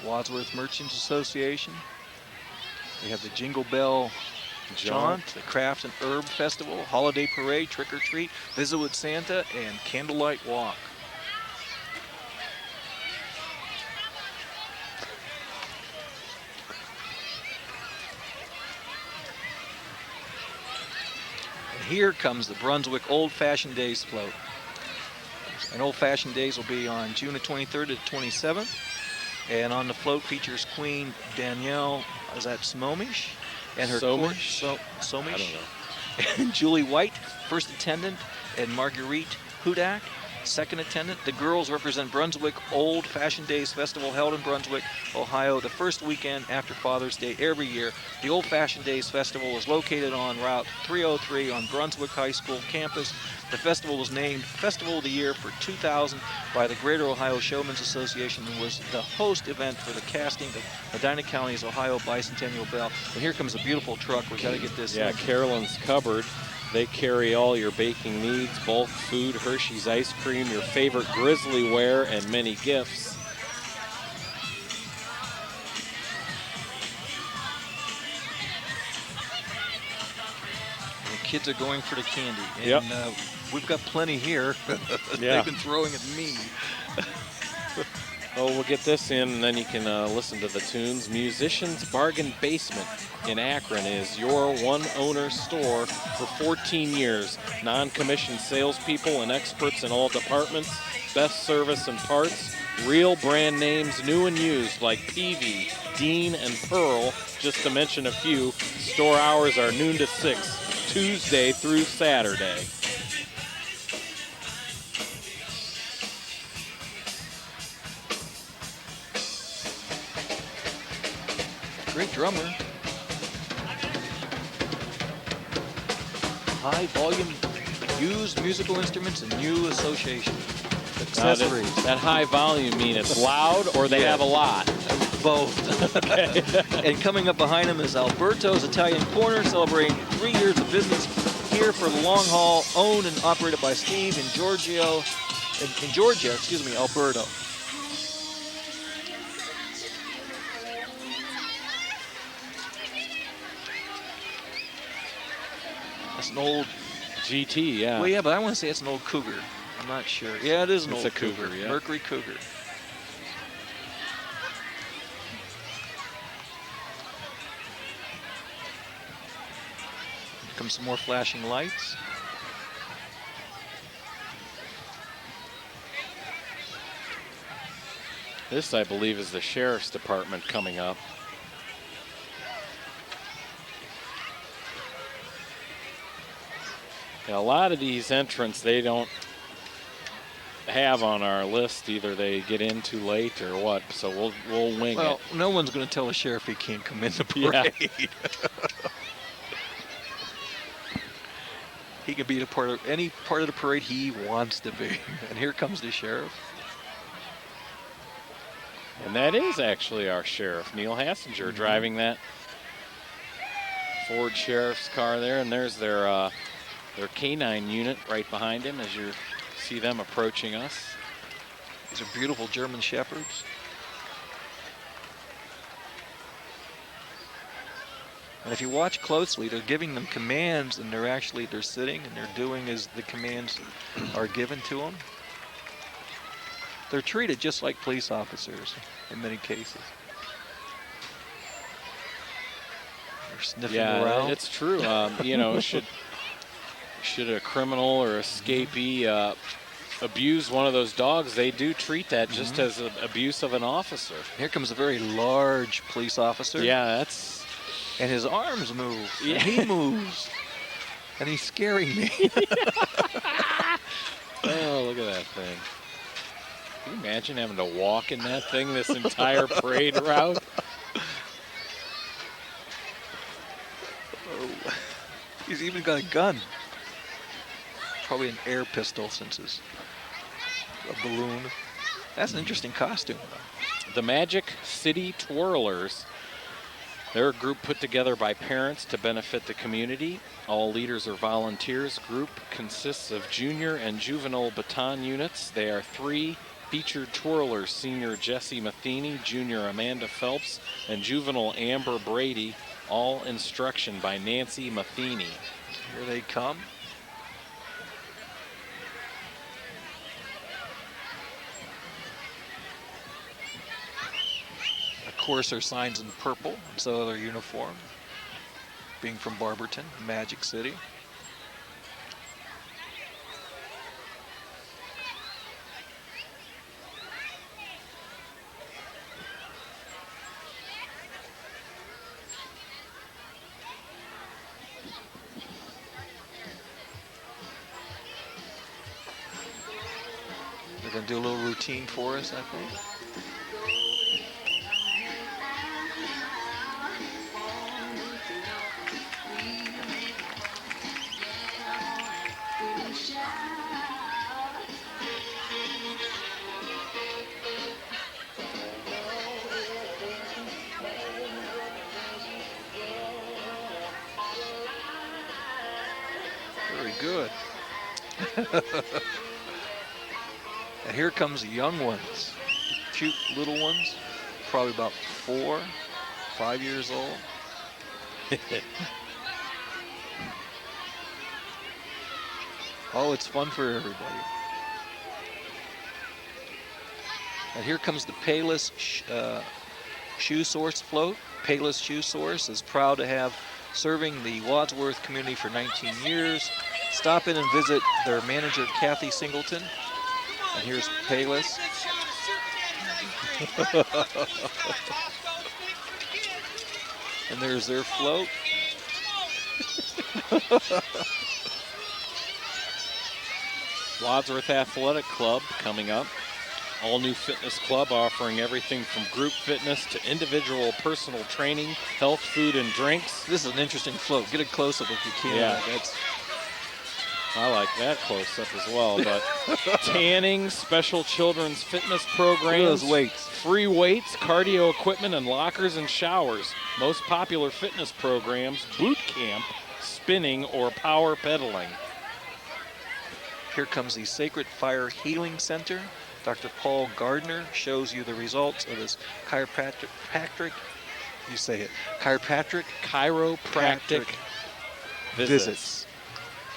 Wadsworth Merchants Association. We have the Jingle Bell Jaunt, the Craft and Herb Festival, Holiday Parade, Trick or Treat, Visit with Santa, and Candlelight Walk. And here comes the Brunswick Old Fashioned Days float. And Old Fashioned Days will be on June the 23rd to the 27th. And on the float features Queen Danielle, is that Smomish? And her court, Somish. I don't know. And Julie White, first attendant, and Marguerite Hudak, second attendant. The girls represent Brunswick Old Fashioned Days Festival held in Brunswick, Ohio, the first weekend after Father's Day every year. The Old Fashioned Days Festival is located on Route 303 on Brunswick High School campus. The festival was named Festival of the Year for 2000 by the Greater Ohio Showmen's Association and was the host event for the casting of Medina County's Ohio Bicentennial Bell. And here comes a beautiful truck. We got to get this. Yeah, Carolyn's Cupboard. They carry all your baking needs, bulk food, Hershey's ice cream, your favorite Grizzly wear, and many gifts. The kids are going for the candy. And Yep. We've got plenty here. Yeah. They've been throwing at me. Oh, we'll get this in, and then you can listen to the tunes. Musicians Bargain Basement in Akron is your one-owner store for 14 years. Non-commissioned salespeople and experts in all departments. Best service and parts. Real brand names, new and used, like Peavey, Dean, and Pearl, just to mention a few. Store hours are noon to 6, Tuesday through Saturday. Great drummer. High volume, used musical instruments and new association. Accessories. That high volume mean it's loud or they have a lot? Both. Okay. And coming up behind him is Alberto's Italian Corner, celebrating 3 years of business here for the long haul, owned and operated by Steve in Georgia, Alberto. That's an old GT, yeah. Well, yeah, but I want to say it's an old Cougar. I'm not sure. Yeah, it is an old Cougar, yeah. Mercury Cougar. Here comes some more flashing lights. This, I believe, is the Sheriff's Department coming up. Yeah, a lot of these entrants, they don't have on our list. Either they get in too late or what, so we'll wing it. Well, no one's going to tell the sheriff he can't come in the parade. Yeah. He can be a part of any part of the parade he wants to be. And here comes the sheriff. And that is actually our sheriff, Neil Hassinger, driving that Ford Sheriff's car there. And there's their canine unit right behind him as you see them approaching us. These are beautiful German Shepherds. And if you watch closely, they're giving them commands, and they're sitting and they're doing as the commands are given to them. They're treated just like police officers in many cases. They're sniffing around. It's true. You know, should a criminal or escapee abuse one of those dogs, they do treat that just as an abuse of an officer. Here comes a very large police officer. Yeah, that's... And his arms move. Yeah. And he moves. And he's scaring me. Oh, look at that thing. Can you imagine having to walk in that thing this entire parade route? Oh. He's even got a gun. Probably an air pistol since it's a balloon. That's an interesting costume. The Magic City Twirlers. They're a group put together by parents to benefit the community. All leaders are volunteers. Group consists of junior and juvenile baton units. They are 3 featured twirlers, senior Jesse Matheny, junior Amanda Phelps, and juvenile Amber Brady, all instruction by Nancy Matheny. Here they come. Of course, their signs in purple, so their uniform, being from Barberton, Magic City. They're going to do a little routine for us, I think. And here comes the young ones. Cute little ones. Probably about 4, 5 years old. Oh, it's fun for everybody. And here comes the Payless Shoe Source float. Payless Shoe Source is proud to have serving the Wadsworth community for 19 years. Stop in and visit their manager, Kathy Singleton. And here's Payless. And there's their float. Wadsworth Athletic Club coming up. All new fitness club offering everything from group fitness to individual personal training, health, food, and drinks. This is an interesting float. Get a close-up if you can. Yeah, I like that close-up as well. But tanning, special children's fitness programs, those weights, free weights, cardio equipment, and lockers and showers. Most popular fitness programs, boot camp, spinning, or power pedaling. Here comes the Sacred Fire Healing Center. Dr. Paul Gardner shows you the results of his chiropractic visits.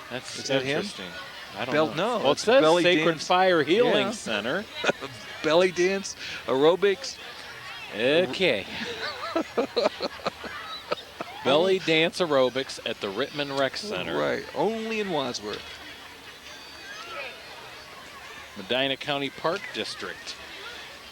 That's Is that interesting. Him? I don't know. No, Well, it it's says belly Sacred dance. Fire Healing Yeah. Center. Belly dance, aerobics. Okay. Belly dance aerobics at the Rittman Rec Center. Right, only in Wadsworth. Medina County Park District.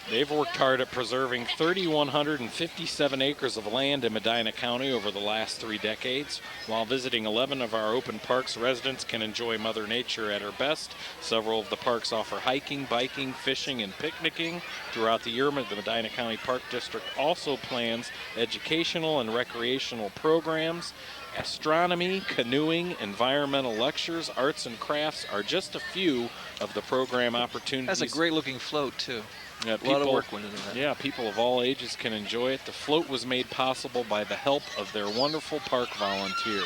They've worked hard at preserving 3,157 acres of land in Medina County over the last 3 decades. While visiting 11 of our open parks, residents can enjoy Mother Nature at her best. Several of the parks offer hiking, biking, fishing, and picnicking. Throughout the year, the Medina County Park District also plans educational and recreational programs. Astronomy, canoeing, environmental lectures, arts and crafts are just a few of the program opportunities. That's a great looking float too. Yeah, A lot of work went into that. Yeah, people of all ages can enjoy it. The float was made possible by the help of their wonderful park volunteers.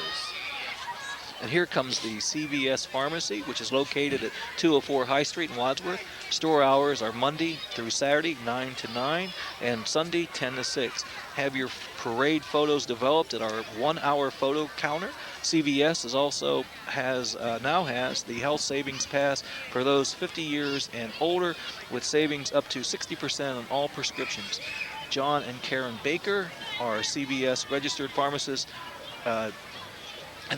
And here comes the CVS Pharmacy, which is located at 204 High Street in Wadsworth. Store hours are Monday through Saturday, 9 to 9, and Sunday, 10 to 6. Have your parade photos developed at our 1-hour photo counter. CVS now has the health savings pass for those 50 years and older, with savings up to 60% on all prescriptions. John and Karen Baker are CVS registered pharmacists, and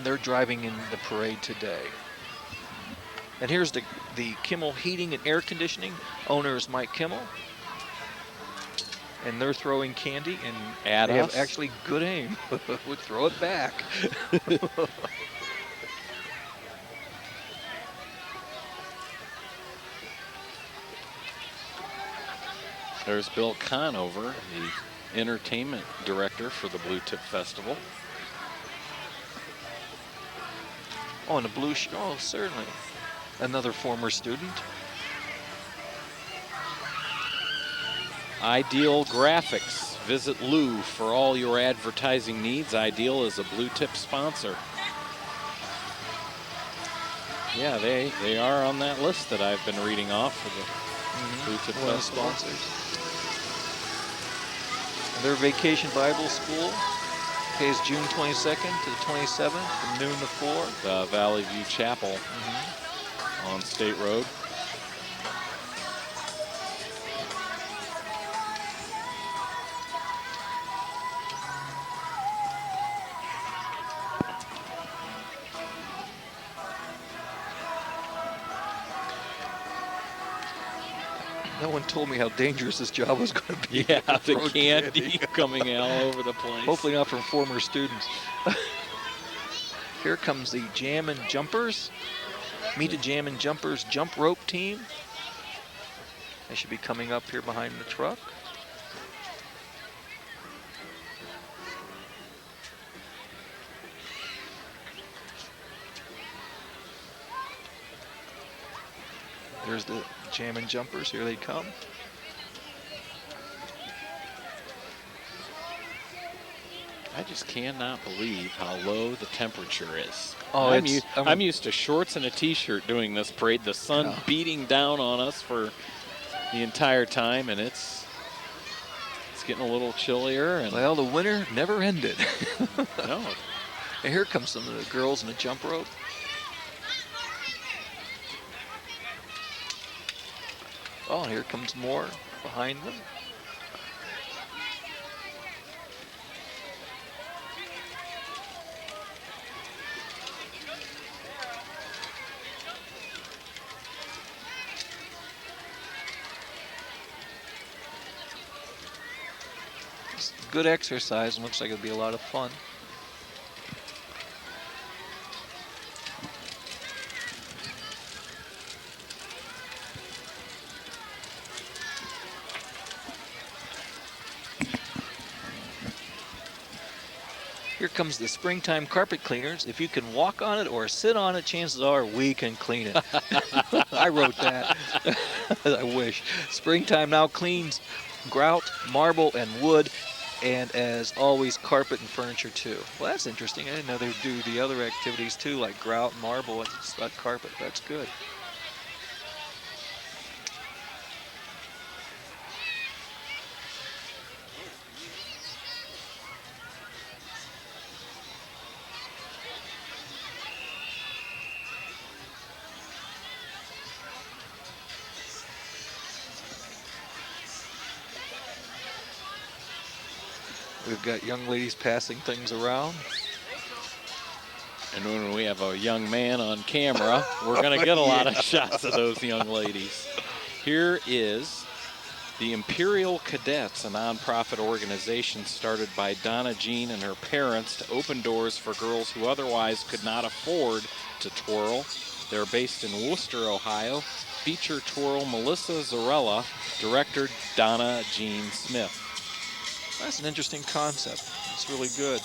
they're driving in the parade today. And here's the Kimmel Heating and Air Conditioning. Owner is Mike Kimmel. And they're throwing candy, and At they us? have actually good aim. We'll throw it back. There's Bill Conover, the entertainment director for the Blue Tip Festival. Oh, and a blue oh, certainly. Another former student. Ideal Graphics. Visit Lou for all your advertising needs. Ideal is a Blue Tip sponsor. Yeah, they are on that list that I've been reading off for the Blue Tip One of the Festival. sponsors. And their Vacation Bible School pays June 22nd to the 27th from noon to 4. The Valley View Chapel on State Road. No one told me how dangerous this job was going to be. Yeah, the Throwing candy coming all over the place. Hopefully not from former students. Here comes the Jammin' Jumpers. Meet the Jammin' Jumpers jump rope team. They should be coming up here behind the truck. There's the Jammin' Jumpers. Here they come. I just cannot believe how low the temperature is. Oh, I'm used to shorts and a t-shirt doing this parade. The sun beating down on us for the entire time, and it's getting a little chillier. And well, the winter never ended. no. And here comes some of the girls in the jump rope. Oh, and here comes more behind them. It's good exercise and looks like it'll be a lot of fun. Here comes the springtime carpet cleaners. If you can walk on it or sit on it, chances are we can clean it. I wrote that. I wish. Springtime now cleans grout, marble, and wood, and as always, carpet and furniture too. Well, that's interesting. I didn't know they'd do the other activities too, like grout, marble, and carpet. That's good. We've got young ladies passing things around. And when we have a young man on camera, we're going to get a lot of shots of those young ladies. Here is the Imperial Cadets, a nonprofit organization started by Donna Jean and her parents to open doors for girls who otherwise could not afford to twirl. They're based in Worcester, Ohio. Feature twirl Melissa Zarella, director Donna Jean Smith. That's an interesting concept. It's really good.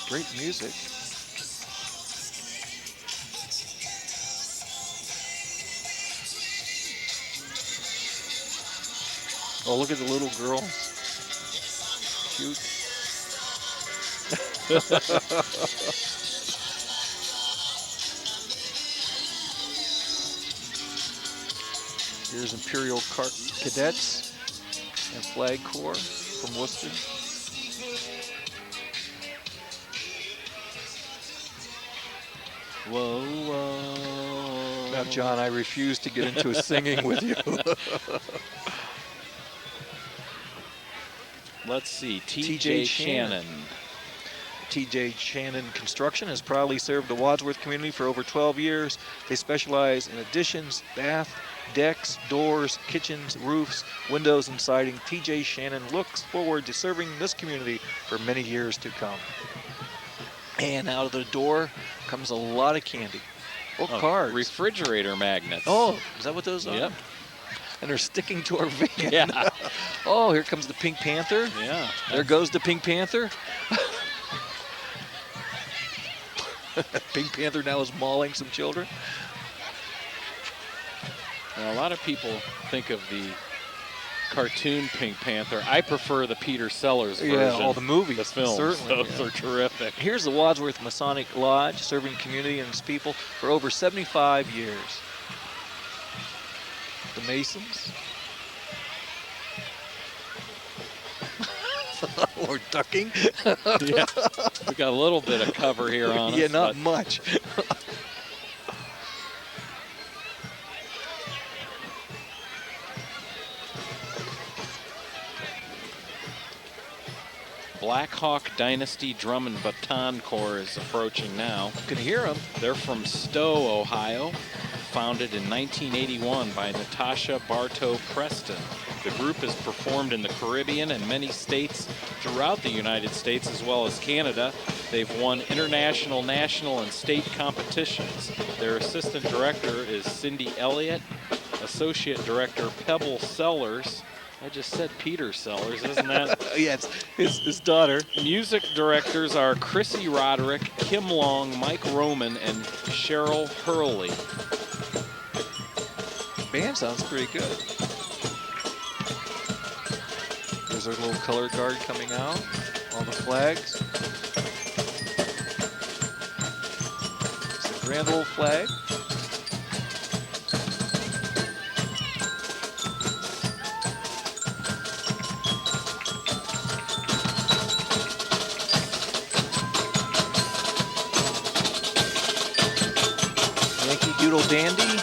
Great music. Oh, look at the little girls. Cute. Here's Imperial Cadets and Flag Corps from Worcester. Whoa, whoa. Now, John, I refuse to get into singing with you. Let's see, T.J. Shannon. T.J. Shannon Construction has proudly served the Wadsworth community for over 12 years. They specialize in additions, bath, decks, doors, kitchens, roofs, windows, and siding. T.J. Shannon looks forward to serving this community for many years to come. And out of the door comes a lot of candy. Oh, cards. Refrigerator magnets. Oh, is that what those are? Yep. And they're sticking to our van. Yeah. Oh, here comes the Pink Panther. Yeah. There goes the Pink Panther. Pink Panther now is mauling some children. Now, a lot of people think of the cartoon Pink Panther. I prefer the Peter Sellers version. Yeah, all the movies. The films. Certainly, Those are terrific. Here's the Wadsworth Masonic Lodge, serving community and its people for over 75 years. The Masons. Or ducking. Yeah. We got a little bit of cover here on us. Yeah, not much. Black Hawk Dynasty Drum and Baton Corps is approaching now. You can hear them. They're from Stowe, Ohio, founded in 1981 by Natasha Bartow Preston. The group has performed in the Caribbean and many states throughout the United States as well as Canada. They've won international, national, and state competitions. Their assistant director is Cindy Elliott, associate director Pebble Sellers. I just said Peter Sellers, isn't that? Yeah, it's his daughter. Music directors are Chrissy Roderick, Kim Long, Mike Roman, and Cheryl Hurley. Band sounds pretty good. There's our little color guard coming out. All the flags. It's the grand old flag. Yankee Doodle Dandy.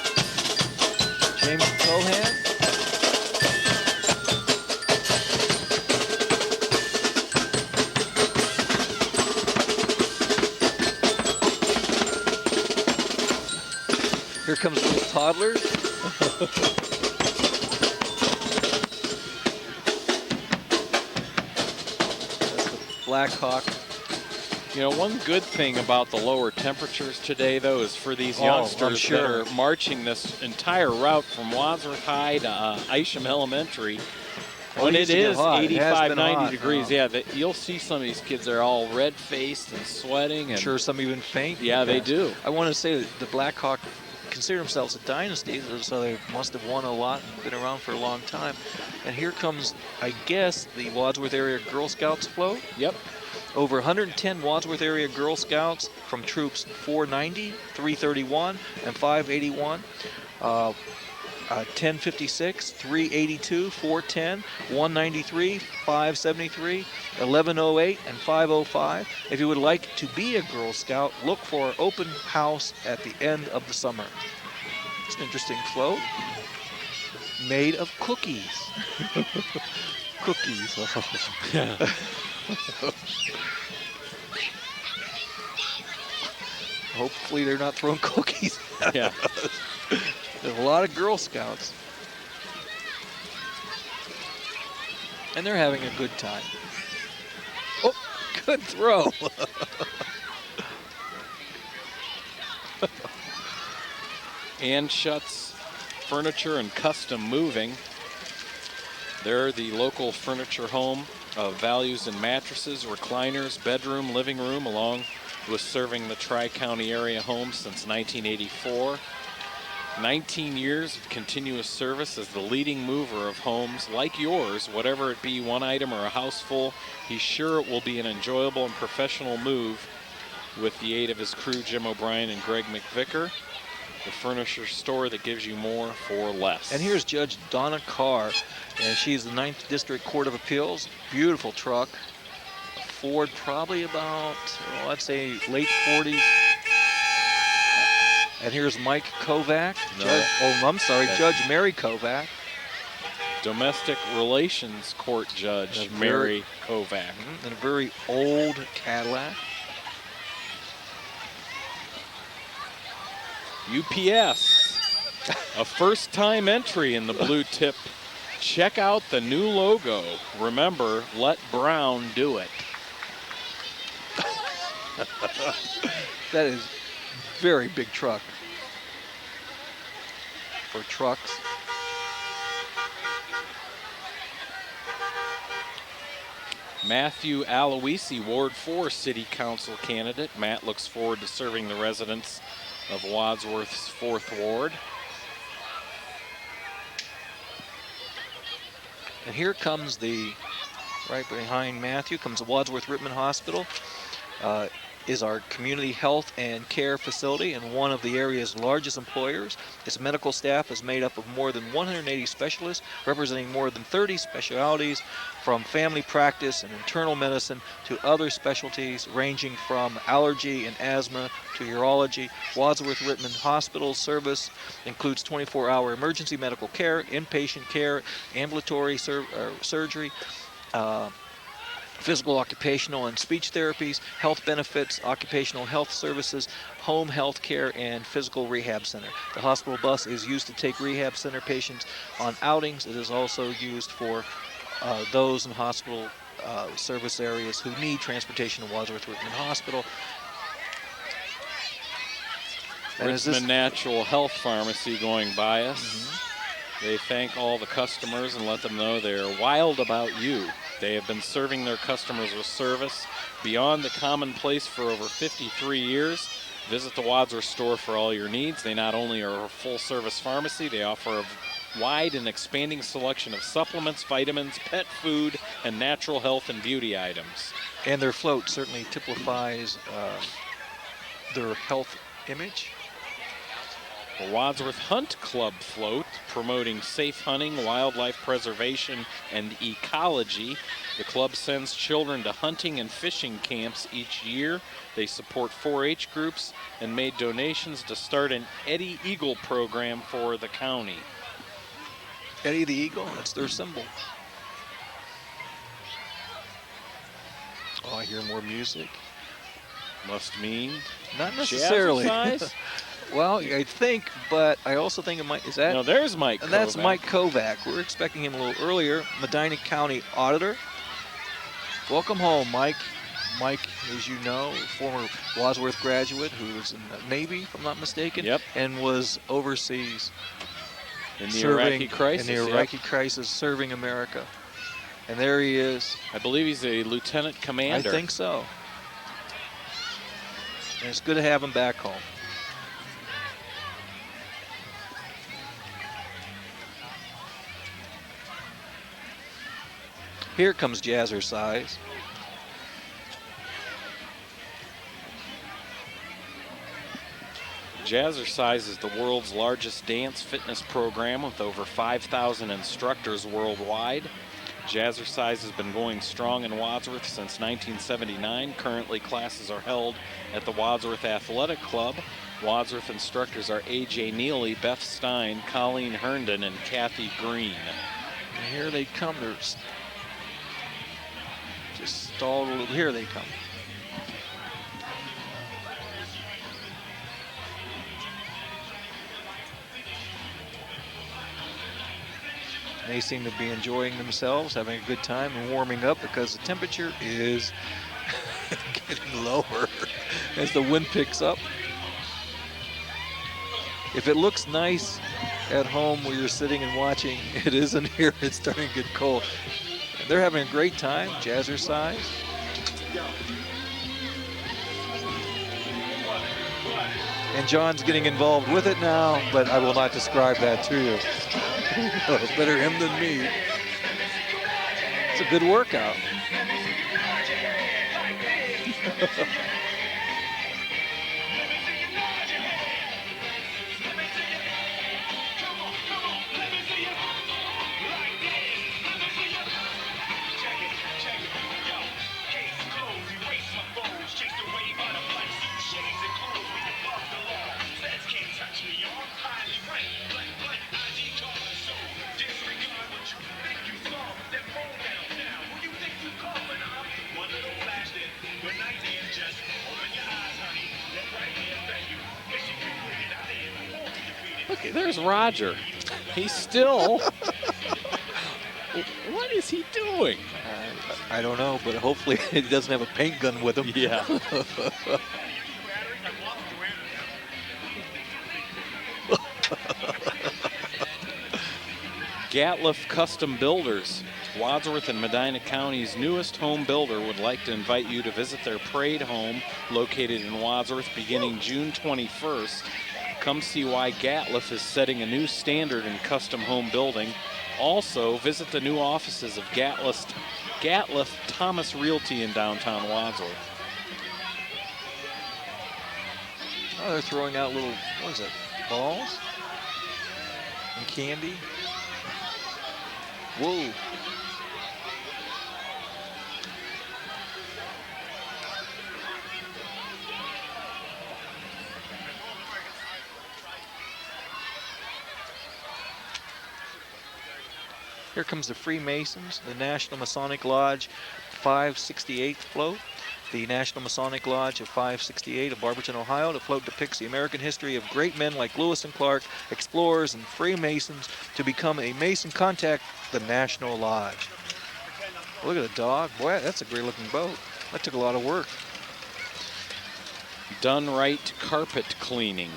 James Cohan. Here comes little toddlers. That's the Black Hawk. You know, one good thing about the lower temperatures today, though, is for these youngsters that are marching this entire route from Wadsworth High to Isham Elementary. When it is 85, 90 degrees, you'll see some of these kids are all red-faced and sweating. I'm sure some even faint. Yeah, they do. I want to say that the Black Hawk consider themselves a dynasty, so they must have won a lot and been around for a long time. And here comes, I guess, the Wadsworth Area Girl Scouts float. Yep. Over 110 Wadsworth Area Girl Scouts from troops 490, 331, and 581. 1056, 382, 410, 193, 573, 1108, and 505. If you would like to be a Girl Scout, look for open house at the end of the summer. It's an interesting float. Made of cookies. Cookies. Yeah. Hopefully they're not throwing cookies at Yeah. us. There's a lot of Girl Scouts. And they're having a good time. Oh, good throw. And Shuts Furniture and Custom Moving. They're the local furniture home of values in mattresses, recliners, bedroom, living room, along with serving the Tri-County area home since 1984. 19 years of continuous service as the leading mover of homes like yours, whatever it be, one item or a house full. He's sure it will be an enjoyable and professional move with the aid of his crew, Jim O'Brien and Greg McVicker. The furniture store that gives you more for less. And here's Judge Donna Carr, and she's the 9th District Court of Appeals. Beautiful truck. A Ford, probably about, let's say, late 40s. And here's Mike Kovac. Judge Mary Kovac. Domestic Relations Court Judge Mary Kovac. And a very old Cadillac. UPS, a first-time entry in the blue tip. Check out the new logo. Remember, let Brown do it. That is very big truck for trucks. Matthew Aloisi, Ward 4 City Council candidate. Matt looks forward to serving the residents of Wadsworth's 4th Ward. And here comes right behind Matthew, comes the Wadsworth Rittman Hospital. Is our community health and care facility and one of the area's largest employers. Its medical staff is made up of more than 180 specialists, representing more than 30 specialties, from family practice and internal medicine to other specialties ranging from allergy and asthma to urology. Wadsworth Rittman Hospital service includes 24-hour emergency medical care, inpatient care, ambulatory surgery, physical, occupational, and speech therapies, health benefits, occupational health services, home health care, and physical rehab center. The hospital bus is used to take rehab center patients on outings. It is also used for those in hospital service areas who need transportation to Wadsworth Rittman Hospital. Richmond Natural Health Pharmacy going by us. They thank all the customers and let them know they're wild about you. They have been serving their customers with service beyond the commonplace for over 53 years. Visit the Wadsworth store for all your needs. They not only are a full-service pharmacy, they offer a wide and expanding selection of supplements, vitamins, pet food, and natural health and beauty items. And their float certainly typifies their health image. The Wadsworth Hunt Club float, promoting safe hunting, wildlife preservation, and ecology. The club sends children to hunting and fishing camps each year. They support 4-H groups and made donations to start an Eddie Eagle program for the county. Eddie the Eagle, that's their symbol. Oh, I hear more music. Must mean Not necessarily. jazzercise? Well, I think, but I also think it might, is that? No, there's Mike Kovac. That's Mike Kovac. We're expecting him a little earlier. Medina County Auditor. Welcome home, Mike. Mike, as you know, former Wadsworth graduate who was in the Navy, if I'm not mistaken, Yep. and was overseas In the Iraqi crisis. In the yep. Iraqi crisis, serving America. And there he is. I believe he's a lieutenant commander. I think so. And it's good to have him back home. Here comes Jazzercise. Jazzercise is the world's largest dance fitness program with over 5,000 instructors worldwide. Jazzercise has been going strong in Wadsworth since 1979. Currently, classes are held at the Wadsworth Athletic Club. Wadsworth instructors are A.J. Neely, Beth Stein, Colleen Herndon, and Kathy Green. And here they come. They're just stalled a little. Here they come. They seem to be enjoying themselves, having a good time and warming up because the temperature is getting lower as the wind picks up. If it looks nice at home where you're sitting and watching, it isn't here. It's starting to get cold. And they're having a great time, Jazzercise. And John's getting involved with it now, but I will not describe that to you. Better him than me. It's a good workout. Look, there's Roger. He's still. What is he doing? I don't know, but hopefully he doesn't have a paint gun with him. Yeah. Gatliff Custom Builders. Wadsworth and Medina County's newest home builder would like to invite you to visit their parade home located in Wadsworth beginning June 21st. Come see why Gatliff is setting a new standard in custom home building. Also, visit the new offices of Gatliff Thomas Realty in downtown Wadsworth. Oh, they're throwing out little, what is it, balls? And candy? Whoa. Here comes the Freemasons, the National Masonic Lodge 568th float. The National Masonic Lodge of 568 of Barberton, Ohio. The float depicts the American history of great men like Lewis and Clark, explorers and Freemasons. To become a Mason, contact the National Lodge. Look at the dog. Boy, that's a great looking boat. That took a lot of work. Done Right Carpet Cleaning.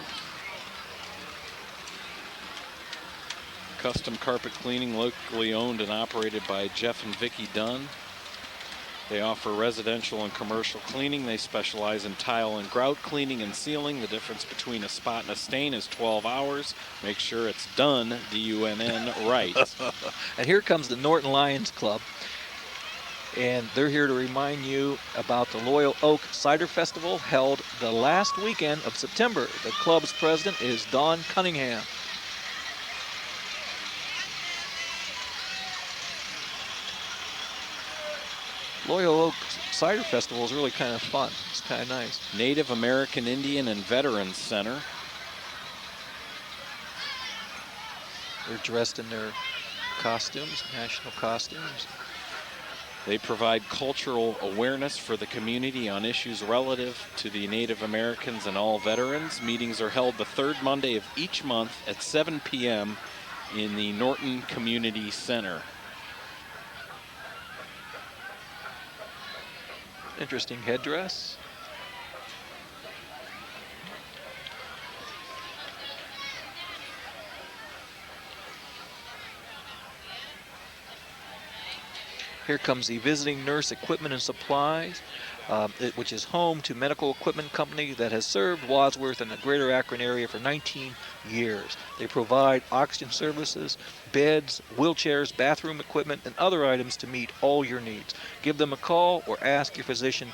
Custom carpet cleaning, locally owned and operated by Jeff and Vicki Dunn. They offer residential and commercial cleaning. They specialize in tile and grout cleaning and sealing. The difference between a spot and a stain is 12 hours. Make sure it's done, D-U-N-N, right. And here comes the Norton Lions Club. And they're here to remind you about the Loyal Oak Cider Festival held the last weekend of September. The club's president is Don Cunningham. Loyal Oak Cider Festival is really kind of fun. It's kind of nice. Native American Indian and Veterans Center. They're dressed in their costumes, national costumes. They provide cultural awareness for the community on issues relative to the Native Americans and all veterans. Meetings are held the third Monday of each month at 7 p.m. in the Norton Community Center. Interesting headdress. Here comes the Visiting Nurse Equipment and Supplies, which is home to medical equipment company that has served Wadsworth and the greater Akron area for 19 years. They provide oxygen services, beds, wheelchairs, bathroom equipment, and other items to meet all your needs. Give them a call or ask your physician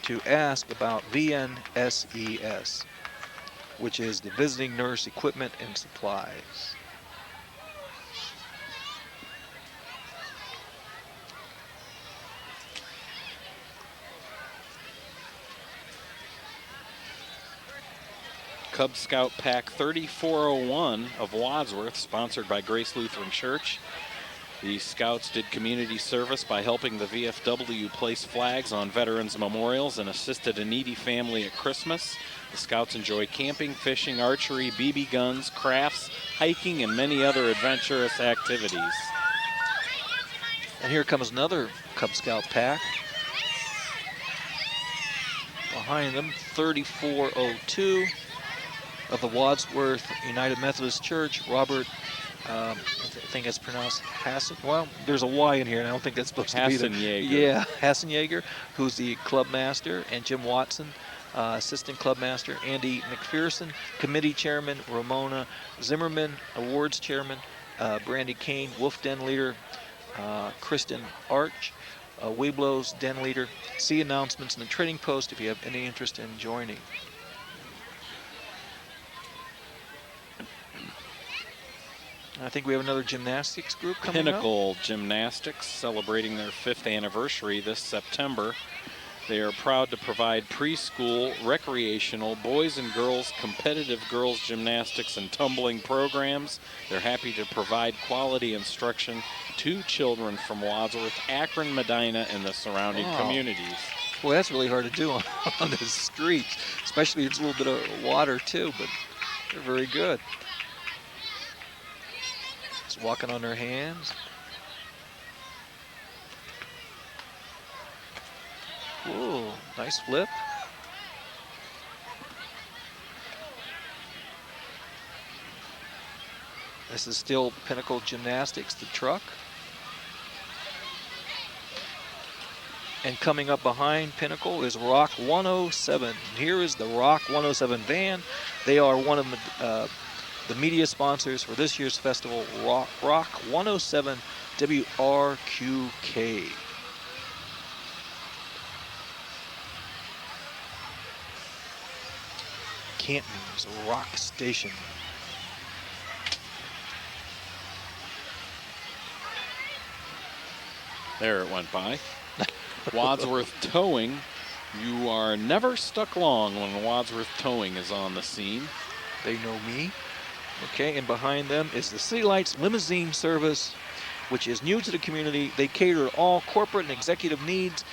to ask about VNSES, which is the Visiting Nurse Equipment and Supplies. Cub Scout Pack 3401 of Wadsworth, sponsored by Grace Lutheran Church. The Scouts did community service by helping the VFW place flags on veterans' memorials and assisted a needy family at Christmas. The Scouts enjoy camping, fishing, archery, BB guns, crafts, hiking, and many other adventurous activities. And here comes another Cub Scout pack. Behind them, 3402 of the Wadsworth United Methodist Church. Robert, I think it's pronounced Hassan. Well, there's a Y in here, and I don't think that's supposed to be there. Hassenjaeger. Yeah, Hassenjaeger, who's the club master, and Jim Watson, assistant club master. Andy McPherson, committee chairman. Ramona Zimmerman, awards chairman. Brandy Kane, Wolf Den leader. Kristen Arch, Weeblo's den leader. See announcements in the trading post if you have any interest in joining. I think we have another gymnastics group coming Pinnacle up. Gymnastics, celebrating their 5th anniversary this September. They are proud to provide preschool, recreational, boys and girls, competitive girls gymnastics and tumbling programs. They're happy to provide quality instruction to children from Wadsworth, Akron, Medina, and the surrounding communities. Boy, that's really hard to do on the streets, especially it's a little bit of water too, but they're very good. Just walking on their hands. Ooh, nice flip. This is still Pinnacle Gymnastics, the truck. And coming up behind Pinnacle is Rock 107. Here is the Rock 107 van. They are one of the media sponsors for this year's festival, Rock 107 WRQK. Canton's Rock Station. There it went by. Wadsworth Towing. You are never stuck long when Wadsworth Towing is on the scene. They know me. Okay, and behind them is the City Lights limousine service, which is new to the community. They cater to all corporate and executive needs,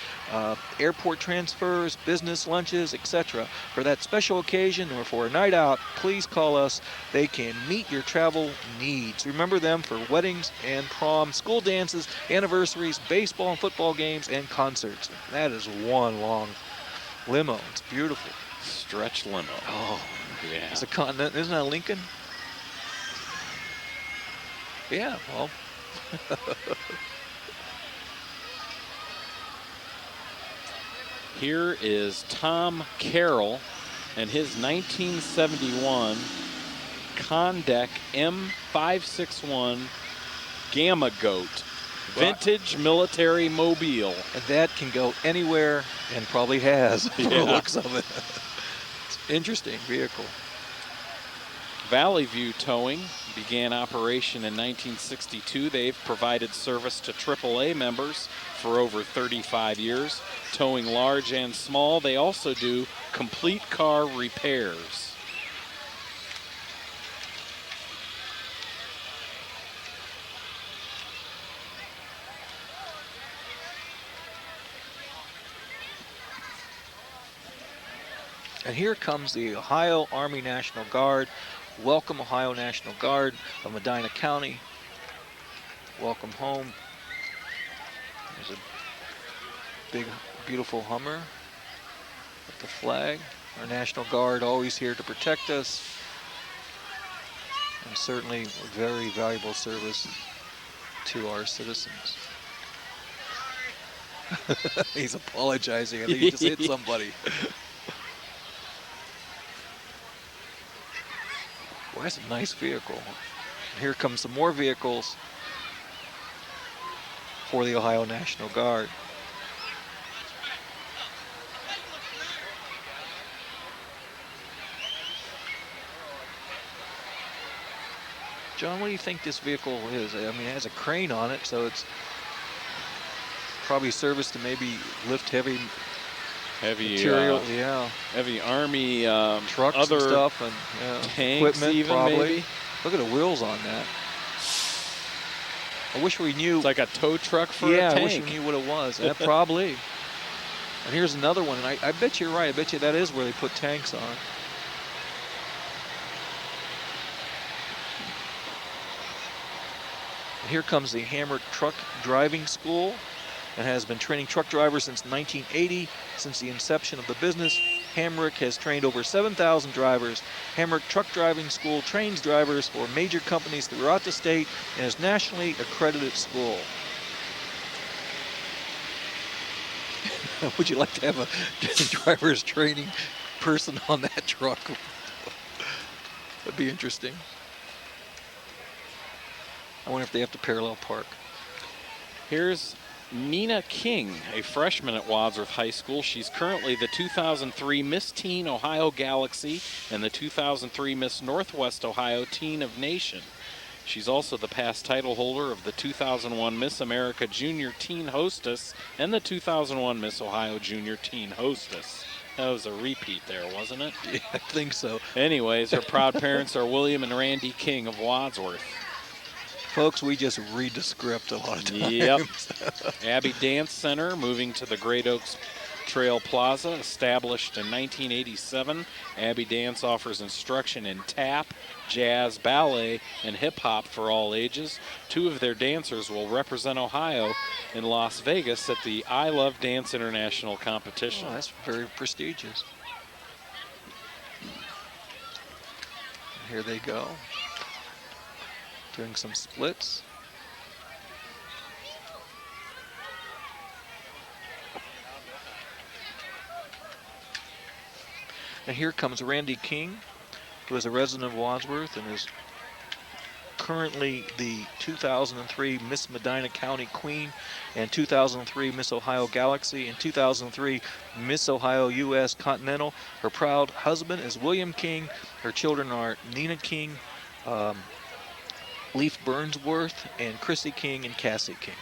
airport transfers, business lunches, etc. For that special occasion or for a night out, please call us. They can meet your travel needs. Remember them for weddings and prom, school dances, anniversaries, baseball and football games, and concerts. That is one long limo. It's beautiful. Stretch limo. Oh, yeah. It's a Continental. Isn't that a Lincoln? Yeah, well. Here is Tom Carroll and his 1971 Condec M561 Gamma Goat. Vintage military mobile. And that can go anywhere and probably has, from the looks of it. It's an interesting vehicle. Valley View Towing began operation in 1962. They've provided service to AAA members for over 35 years, towing large and small. They also do complete car repairs. And here comes the Ohio Army National Guard. Welcome, Ohio National Guard of Medina County. Welcome home. There's a big, beautiful Hummer with the flag. Our National Guard always here to protect us. And certainly very valuable service to our citizens. He's apologizing. I think he just hit somebody. Boy, that's a nice vehicle. Here comes some more vehicles for the Ohio National Guard. John, what do you think this vehicle is? I mean, it has a crane on it, so it's probably service to maybe lift heavy material, heavy Army trucks other and stuff, and tanks equipment, even probably. maybe. Look at the wheels on that. I wish we knew. It's like a tow truck for a yeah, tank. I wish we knew what it was. Probably. And here's another one, and I bet you're right. I bet you that is where they put tanks on. And here comes the Hammer Truck Driving School, and has been training truck drivers since 1980. Since the inception of the business, Hamrick has trained over 7,000 drivers. Hamrick Truck Driving School trains drivers for major companies throughout the state and is nationally accredited school. Would you like to have a driver's training person on that truck? That'd be interesting. I wonder if they have to parallel park. Here's Nina King, a freshman at Wadsworth High School. She's currently the 2003 Miss Teen Ohio Galaxy and the 2003 Miss Northwest Ohio Teen of Nation. She's also the past title holder of the 2001 Miss America Junior Teen Hostess and the 2001 Miss Ohio Junior Teen Hostess. That was a repeat there, wasn't it? Yeah, I think so. Anyways, her proud parents are William and Randy King of Wadsworth. Folks, we just read the script a lot of times. Yep. Abbey Dance Center moving to the Great Oaks Trail Plaza, established in 1987. Abbey Dance offers instruction in tap, jazz, ballet, and hip-hop for all ages. Two of their dancers will represent Ohio in Las Vegas at the I Love Dance International competition. Oh, that's very prestigious. Here they go. Doing some splits. And here comes Randy King, who is a resident of Wadsworth and is currently the 2003 Miss Medina County Queen and 2003 Miss Ohio Galaxy and 2003 Miss Ohio U.S. Continental. Her proud husband is William King. Her children are Nina King, Leaf Burnsworth, and Chrissy King and Cassie King.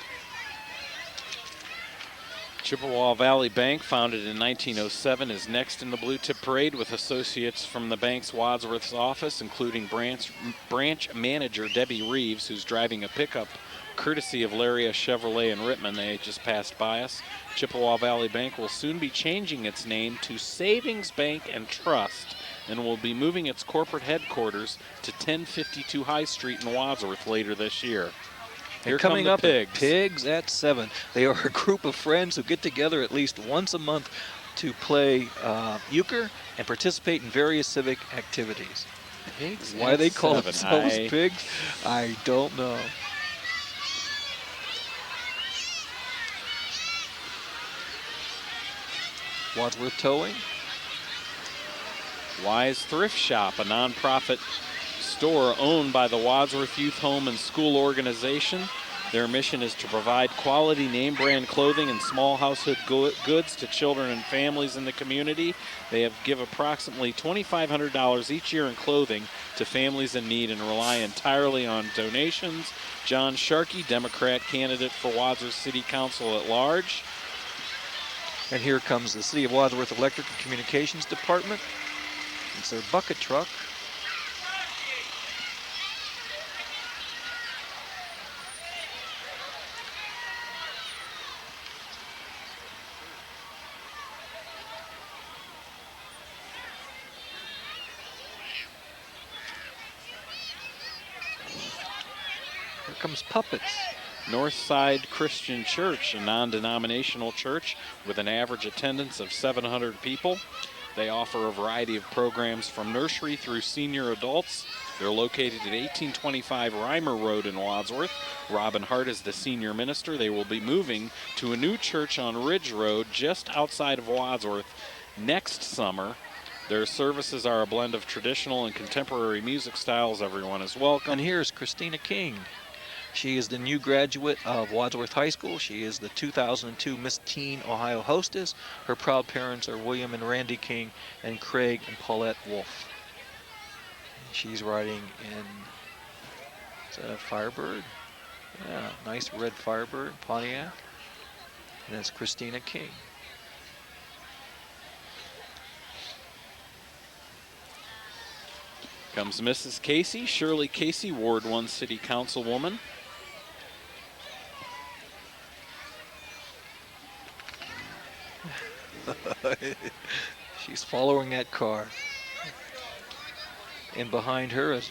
Chippewa Valley Bank, founded in 1907, is next in the Blue Tip Parade with associates from the bank's Wadsworth's office, including branch manager Debbie Reeves, who's driving a pickup courtesy of Laria Chevrolet in Rittman. They just passed by us. Chippewa Valley Bank will soon be changing its name to Savings Bank and Trust, and will be moving its corporate headquarters to 1052 High Street in Wadsworth later this year. Here coming come up, the Pigs. Pigs at 7. They are a group of friends who get together at least once a month to play euchre and participate in various civic activities. Pigs Why they call 7. themselves Pigs, I don't know. Wadsworth Towing. Wise Thrift Shop, a nonprofit store owned by the Wadsworth Youth Home and School Organization. Their mission is to provide quality name brand clothing and small household goods to children and families in the community. They give approximately $2,500 each year in clothing to families in need and rely entirely on donations. John Sharkey, Democrat candidate for Wadsworth City Council at large. And here comes the City of Wadsworth Electric and Communications Department. It's their bucket truck. Here comes Puppets. Northside Christian Church, a non-denominational church with an average attendance of 700 people. They offer a variety of programs from nursery through senior adults. They're located at 1825 Reimer Road in Wadsworth. Robin Hart is the senior minister. They will be moving to a new church on Ridge Road just outside of Wadsworth next summer. Their services are a blend of traditional and contemporary music styles. Everyone is welcome. And here's Christina King. She is the new graduate of Wadsworth High School. She is the 2002 Miss Teen Ohio hostess. Her proud parents are William and Randy King and Craig and Paulette Wolf. She's riding in, is that a Firebird? Yeah, nice red Firebird, Pontiac. And that's Christina King. Comes Mrs. Casey, Shirley Casey, Ward 1 City Councilwoman. She's following that car. And behind her is,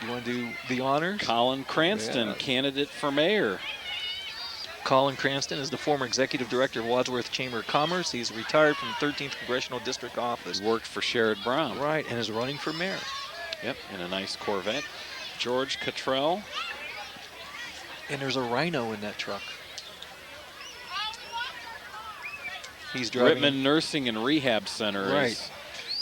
you want to do the honors? Colin Cranston, Yeah. candidate for mayor. Colin Cranston is the former executive director of Wadsworth Chamber of Commerce. He's retired from the 13th Congressional District Office. He worked for Sherrod Brown. Right, and is running for mayor. Yep, in a nice Corvette. George Cottrell. And there's a rhino in that truck. He's driving. Rittman Nursing and Rehab Center Right. is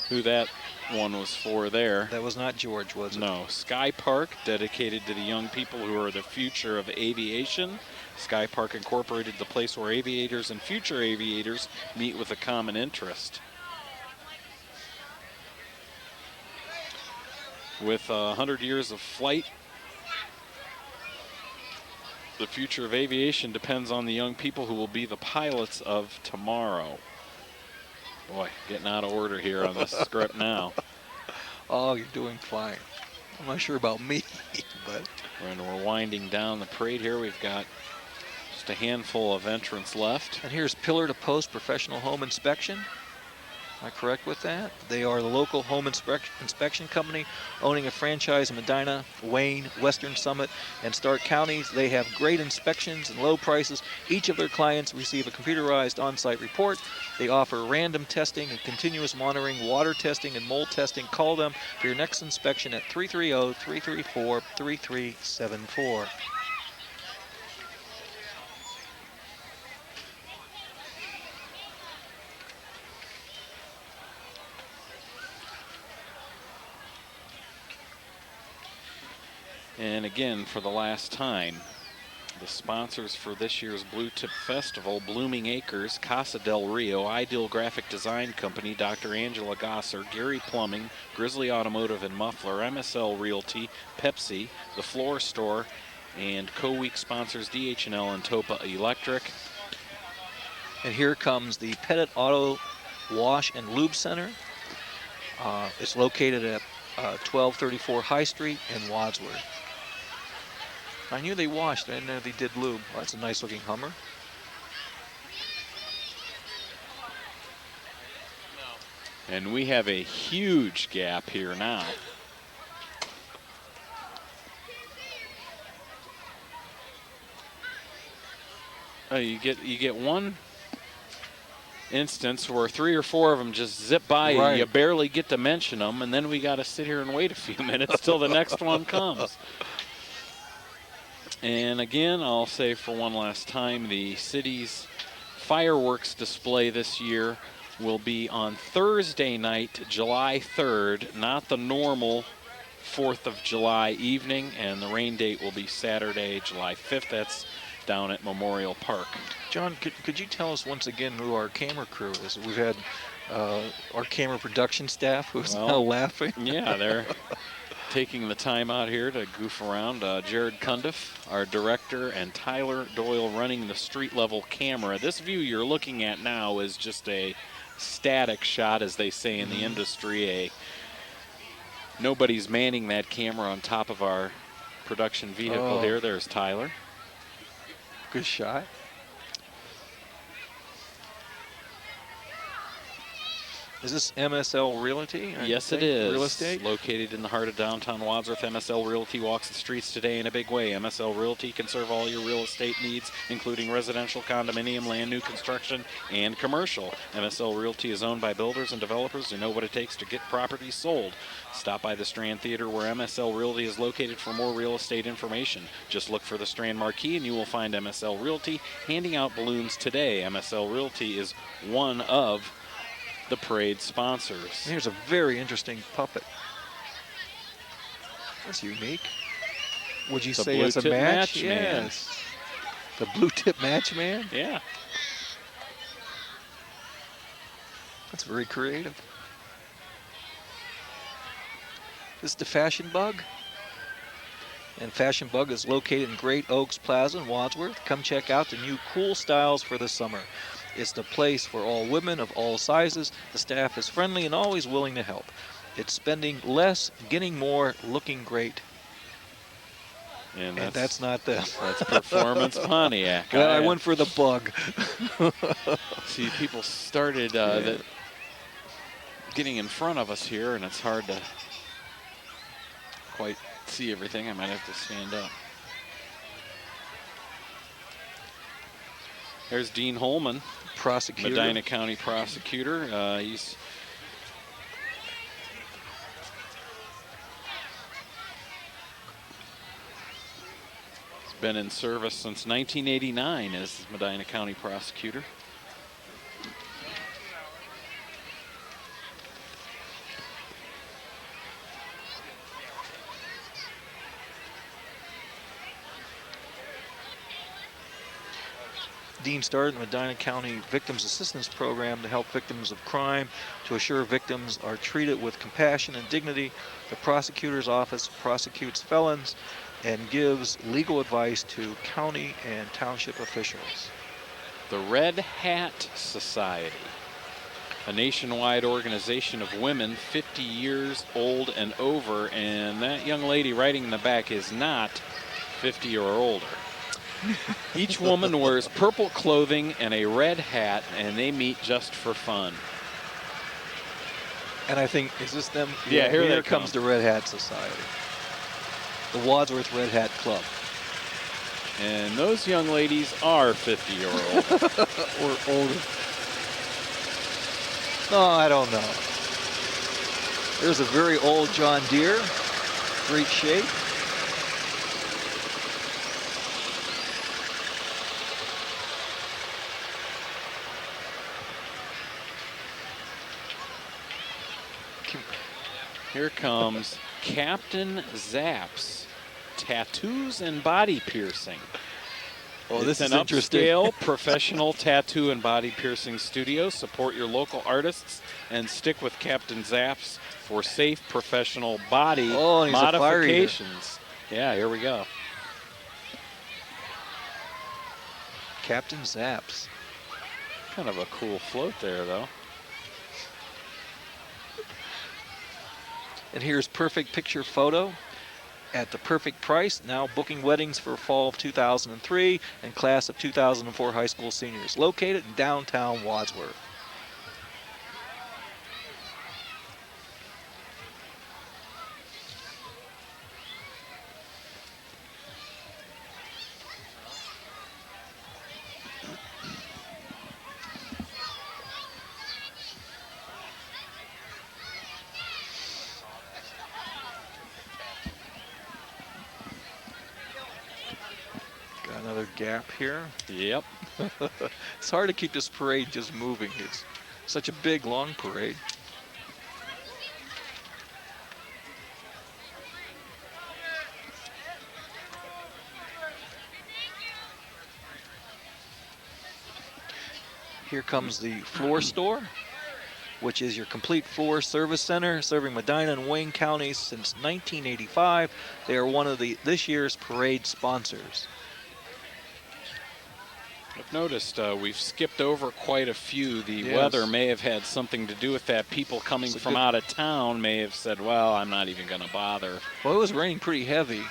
who that one was for there. That was not George, was it? No. Sky Park, dedicated to the young people who are the future of aviation. Sky Park Incorporated, the place where aviators and future aviators meet with a common interest. With 100 years of flight, the future of aviation depends on the young people who will be the pilots of tomorrow. Boy, getting out of order here on this script now. Oh, you're doing fine. I'm not sure about me, but. And we're winding down the parade here. We've got just a handful of entrants left. And here's Pillar to Post Professional Home Inspection. Am I correct with that? They are the local home inspection company owning a franchise in Medina, Wayne, Western Summit, and Stark counties. They have great inspections and low prices. Each of their clients receive a computerized on-site report. They offer random testing and continuous monitoring, water testing, and mold testing. Call them for your next inspection at 330-334-3374. And again, for the last time, the sponsors for this year's Blue Tip Festival: Blooming Acres, Casa del Rio, Ideal Graphic Design Company, Dr. Angela Gosser, Gary Plumbing, Grizzly Automotive and Muffler, MSL Realty, Pepsi, The Floor Store, and co-week sponsors DH&L and Topa Electric. And here comes the Pettit Auto Wash and Lube Center. It's located at 1234 High Street in Wadsworth. I knew they washed, I didn't know they did lube. Well, that's a nice looking Hummer. And we have a huge gap here now. You get one instance where 3 or 4 of them just zip by you. Right. You barely get to mention them, and then we got to sit here and wait a few minutes till the next one comes. And again, I'll say for one last time, the city's fireworks display this year will be on Thursday night, July 3rd, not the normal 4th of July evening, and the rain date will be Saturday, July 5th. That's down at Memorial Park. John, could you tell us once again who our camera crew is? We've had our camera production staff who's now laughing. Yeah, they're taking the time out here to goof around. Jared Cundiff, our director, and Tyler Doyle running the street level camera. This view you're looking at now is just a static shot, as they say in the industry. Nobody's manning that camera on top of our production vehicle here. There's Tyler. Good shot. Is this MSL Realty? Yes, it is. Real estate? Located in the heart of downtown Wadsworth, MSL Realty walks the streets today in a big way. MSL Realty can serve all your real estate needs, including residential, condominium, land, new construction, and commercial. MSL Realty is owned by builders and developers who know what it takes to get properties sold. Stop by the Strand Theater where MSL Realty is located for more real estate information. Just look for the Strand marquee and you will find MSL Realty handing out balloons today. MSL Realty is one of the parade sponsors. Here's a very interesting puppet. That's unique. Would you say it's a match? Yes. The blue tip match man? Yeah. That's very creative. This is the Fashion Bug. And Fashion Bug is located in Great Oaks Plaza in Wadsworth. Come check out the new cool styles for the summer. It's the place for all women of all sizes. The staff is friendly and always willing to help. It's spending less, getting more, looking great. And that's not them. That's Performance Pontiac. Well, I went for the bug. See, people started getting in front of us here, and it's hard to quite see everything. I might have to stand up. There's Dean Holman, prosecutor, Medina County prosecutor. He's been in service since 1989 as Medina County prosecutor. Dean started the Medina County Victims Assistance Program to help victims of crime, to assure victims are treated with compassion and dignity. The prosecutor's office prosecutes felons and gives legal advice to county and township officials. The Red Hat Society, a nationwide organization of women 50 years old and over, and that young lady writing in the back is not 50 or older. Each woman wears purple clothing and a red hat, and they meet just for fun. And I think, is this them? Yeah, here comes the Red Hat Society. The Wadsworth Red Hat Club. And those young ladies are 50 or older. Or older. No, I don't know. There's a very old John Deere. Great shape. Here comes Captain Zaps, tattoos and body piercing. Oh, this is an interesting. upscale professional tattoo and body piercing studio. Support your local artists and stick with Captain Zaps for safe professional body modifications. Yeah, here we go. Captain Zaps. Kind of a cool float there, though. And here's Perfect Picture Photo at the perfect price. Now booking weddings for fall of 2003 and class of 2004 high school seniors. Located in downtown Wadsworth. Another gap here. Yep. It's hard to keep this parade just moving. such a big, long parade. Here comes the floor store, which is your complete floor service center, serving Medina and Wayne counties since 1985. They are one of this year's parade sponsors. I've noticed we've skipped over quite a few. The Yes. weather may have had something to do with that. People coming from out of town may have said, well, I'm not even going to bother. Well, it was raining pretty heavy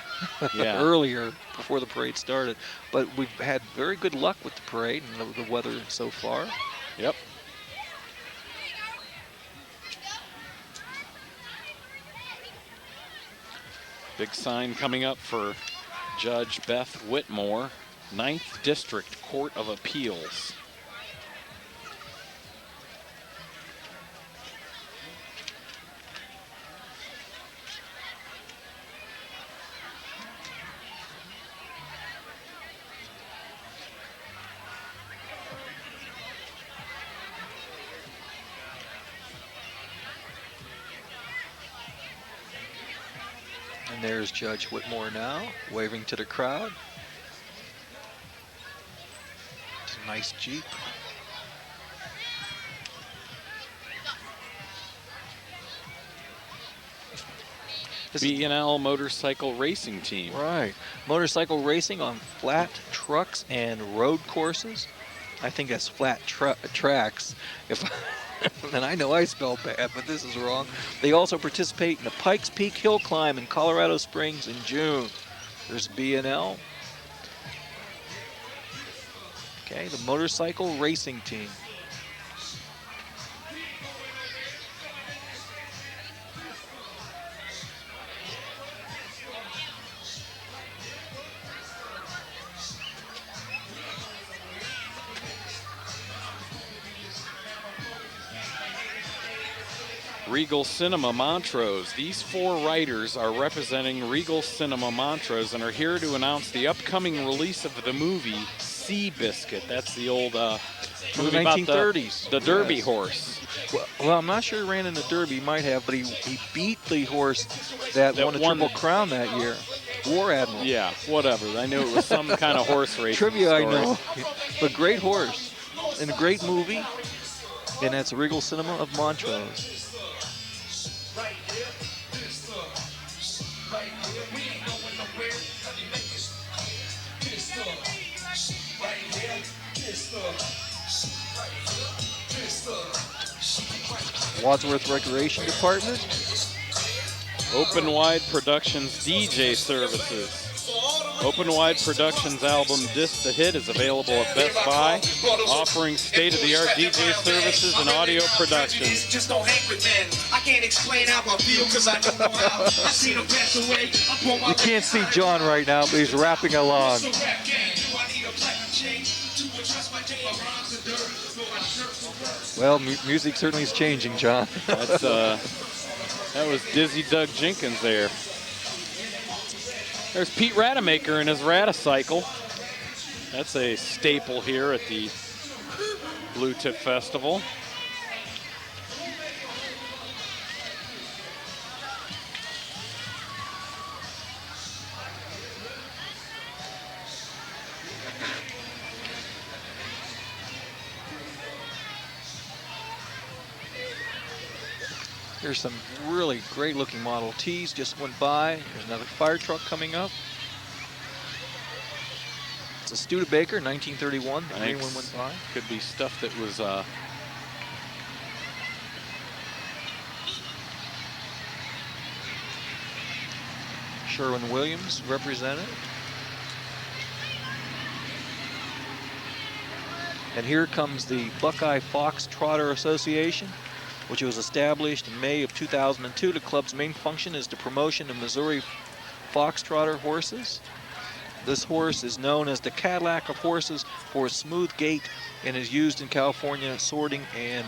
Yeah. earlier before the parade started, but we've had very good luck with the parade and the weather so far. Yep. Big sign coming up for Judge Beth Whitmore, 9th District Court of Appeals. And there's Judge Whitmore now, waving to the crowd. It's a nice Jeep. B&L Motorcycle Racing Team. Right. Motorcycle racing on flat trucks and road courses. I think that's flat tracks. And I know I spell bad, but this is wrong. They also participate in the Pikes Peak Hill Climb in Colorado Springs in June. There's B&L. Okay, the motorcycle racing team. Regal Cinema Montrose. These 4 riders are representing Regal Cinema Montrose and are here to announce the upcoming release of the movie Seabiscuit. That's the old From the movie about 1930s. the Derby Yes. horse. Well, I'm not sure he ran in the Derby. He might have, but he beat the horse that won the Triple Crown that year. War Admiral. Yeah, whatever. I knew it was some kind of horse race. Trivia, I know. But great horse. And a great movie. And that's Regal Cinema of Montrose. Wadsworth Recreation Department. Open Wide Productions DJ Services. Open Wide Productions album Disc the Hit is available at Best Buy, offering state-of-the-art DJ services and audio production. Just don't hang with men. I can't explain how I feel because I don't know how. I seen him pass away. You can't see John right now, but he's rapping along. Well, music certainly is changing, John. That's that was Dizzy Doug Jenkins there. There's Pete Rademacher in his Radacycle. That's a staple here at the Blue Tip Festival. There's some really great looking Model Ts just went by. There's another fire truck coming up. It's a Studebaker, 1931. The green one went by. Could be stuff that was Sherwin-Williams represented. And here comes the Buckeye Fox Trotter Association, which was established in May of 2002. The club's main function is the promotion of Missouri Foxtrotter horses. This horse is known as the Cadillac of horses for its smooth gait and is used in California sorting and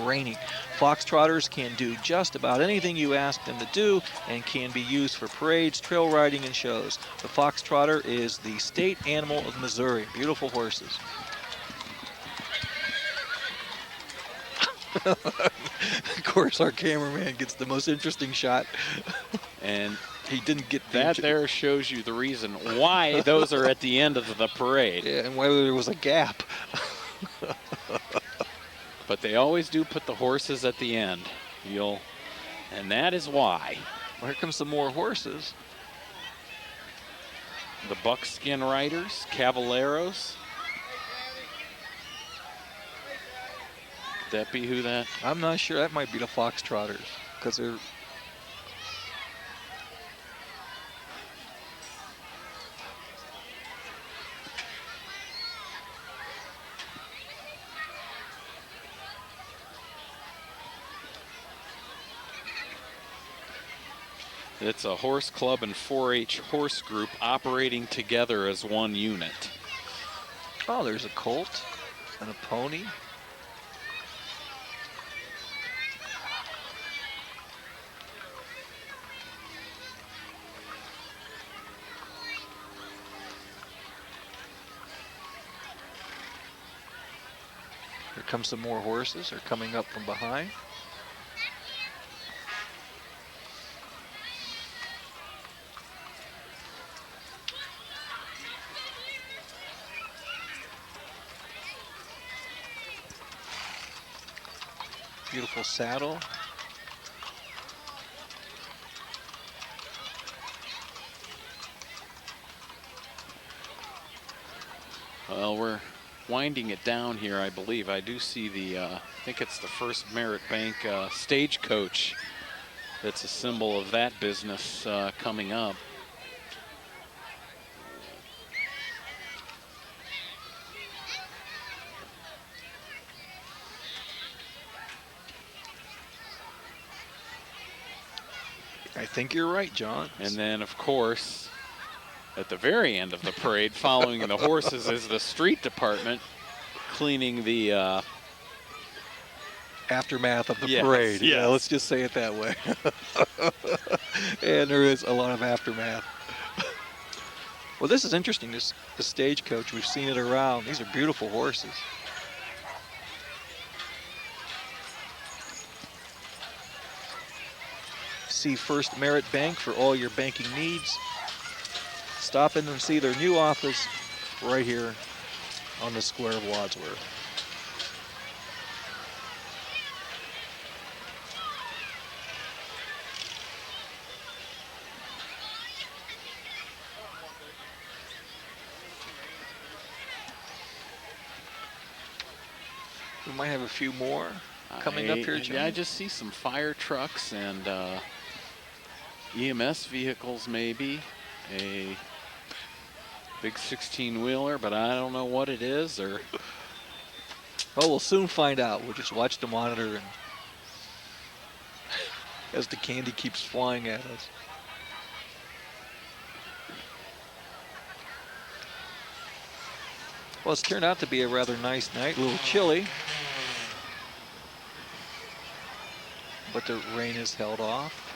reining. Foxtrotters can do just about anything you ask them to do and can be used for parades, trail riding, and shows. The Foxtrotter is the state animal of Missouri. Beautiful horses. Of course, our cameraman gets the most interesting shot. And He didn't get that there shows you the reason why those are at the end of the parade. Yeah, and whether there was a gap. But they always do put the horses at the end. And that is why. Well, here comes some more horses. The buckskin riders, caballeros. Could that be who that? I'm not sure. That might be the Foxtrotters, because they're. It's a horse club and 4-H horse group operating together as one unit. Oh, there's a colt and a pony. Here come some more horses. They're coming up from behind. Beautiful saddle. Well, we're winding it down here, I believe. I do see the, I think it's the First Merit Bank stagecoach. That's a symbol of that business coming up. I think you're right, John. And then, of course, at the very end of the parade, following the horses, is the street department cleaning the aftermath of the Yes, parade. Yeah, yes. let's just say it that way. And there is a lot of aftermath. Well, this is interesting, the stagecoach. We've seen it around. These are beautiful horses. See First Merit Bank for all your banking needs. Stop in and see their new office right here on the square of Wadsworth. We might have a few more coming up here, John. Yeah, I just see some fire trucks and EMS vehicles, maybe. A big 16-wheeler, but I don't know what it is. Or Well, we'll soon find out. We'll just watch the monitor and as the candy keeps flying at us. Well, it's turned out to be a rather nice night, a little chilly, but the rain has held off,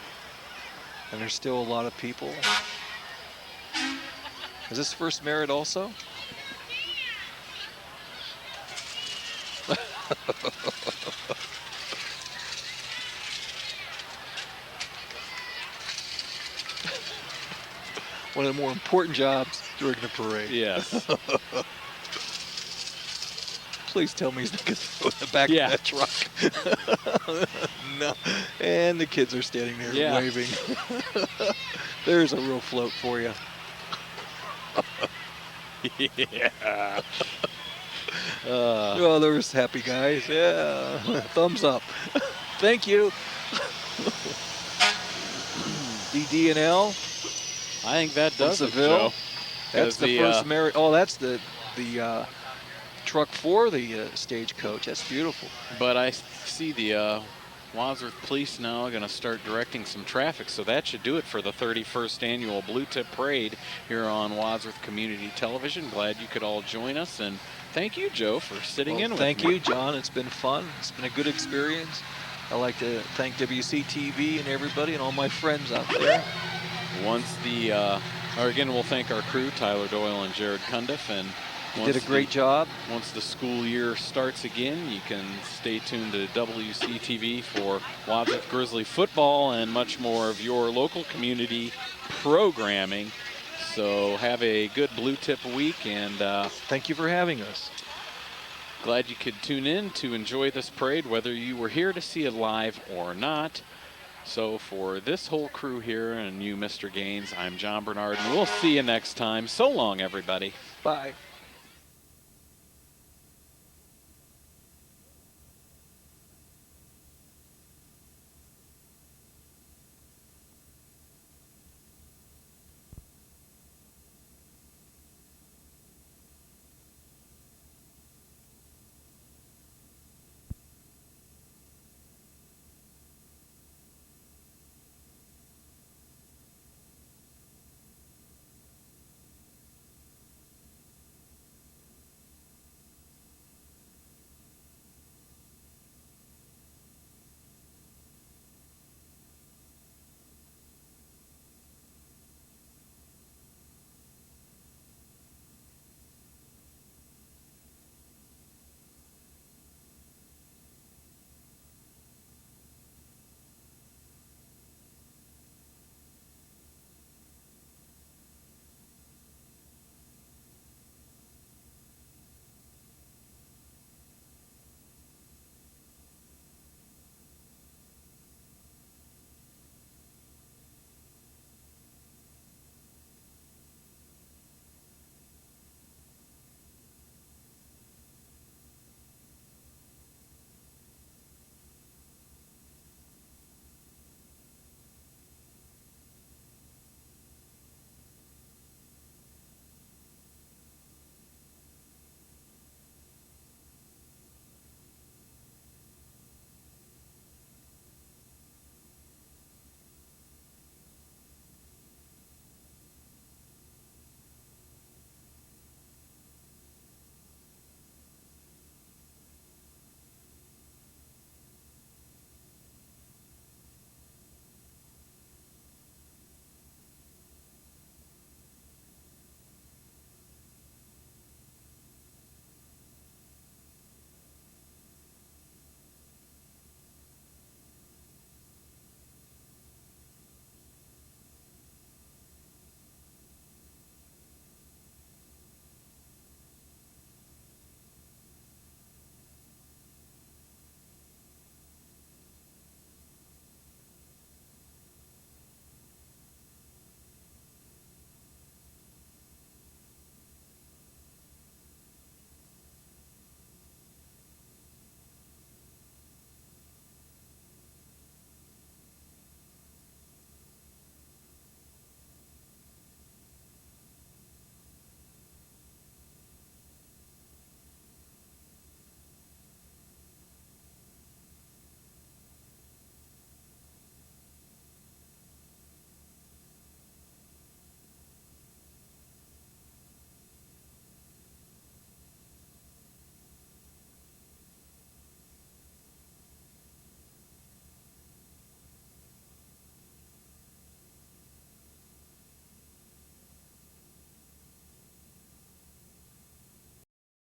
and there's still a lot of people. Is this First Merit also? One of the more important jobs during the parade. yes. Please tell me he's not going to throw it in the back Yeah. of that truck. No. And the kids are standing there Yeah. waving. There's a real float for you. Yeah. Oh, there's happy guys. Yeah. Thumbs up. Thank you. DD&L. I think that does it, Seville. Joe. That's the First Merit. Oh, that's the truck for the stagecoach. That's beautiful. But I see the Wadsworth Police now are going to start directing some traffic, so that should do it for the 31st annual Blue Tip Parade here on Wadsworth Community Television. Glad you could all join us, and thank you, Joe, for sitting in with me. Thank you, John. It's been fun. It's been a good experience. I'd like to thank WCTV and everybody and all my friends out there. Once again, we'll thank our crew, Tyler Doyle and Jared Cundiff, and Did a great job. Once the school year starts again, you can stay tuned to WCTV for Wadsworth Grizzly football and much more of your local community programming. So have a good Blue Tip week, and Thank you for having us. glad you could tune in to enjoy this parade, whether you were here to see it live or not. So for this whole crew here and you, Mr. Gaines, I'm John Bernard, and we'll see you next time. So long, everybody. Bye.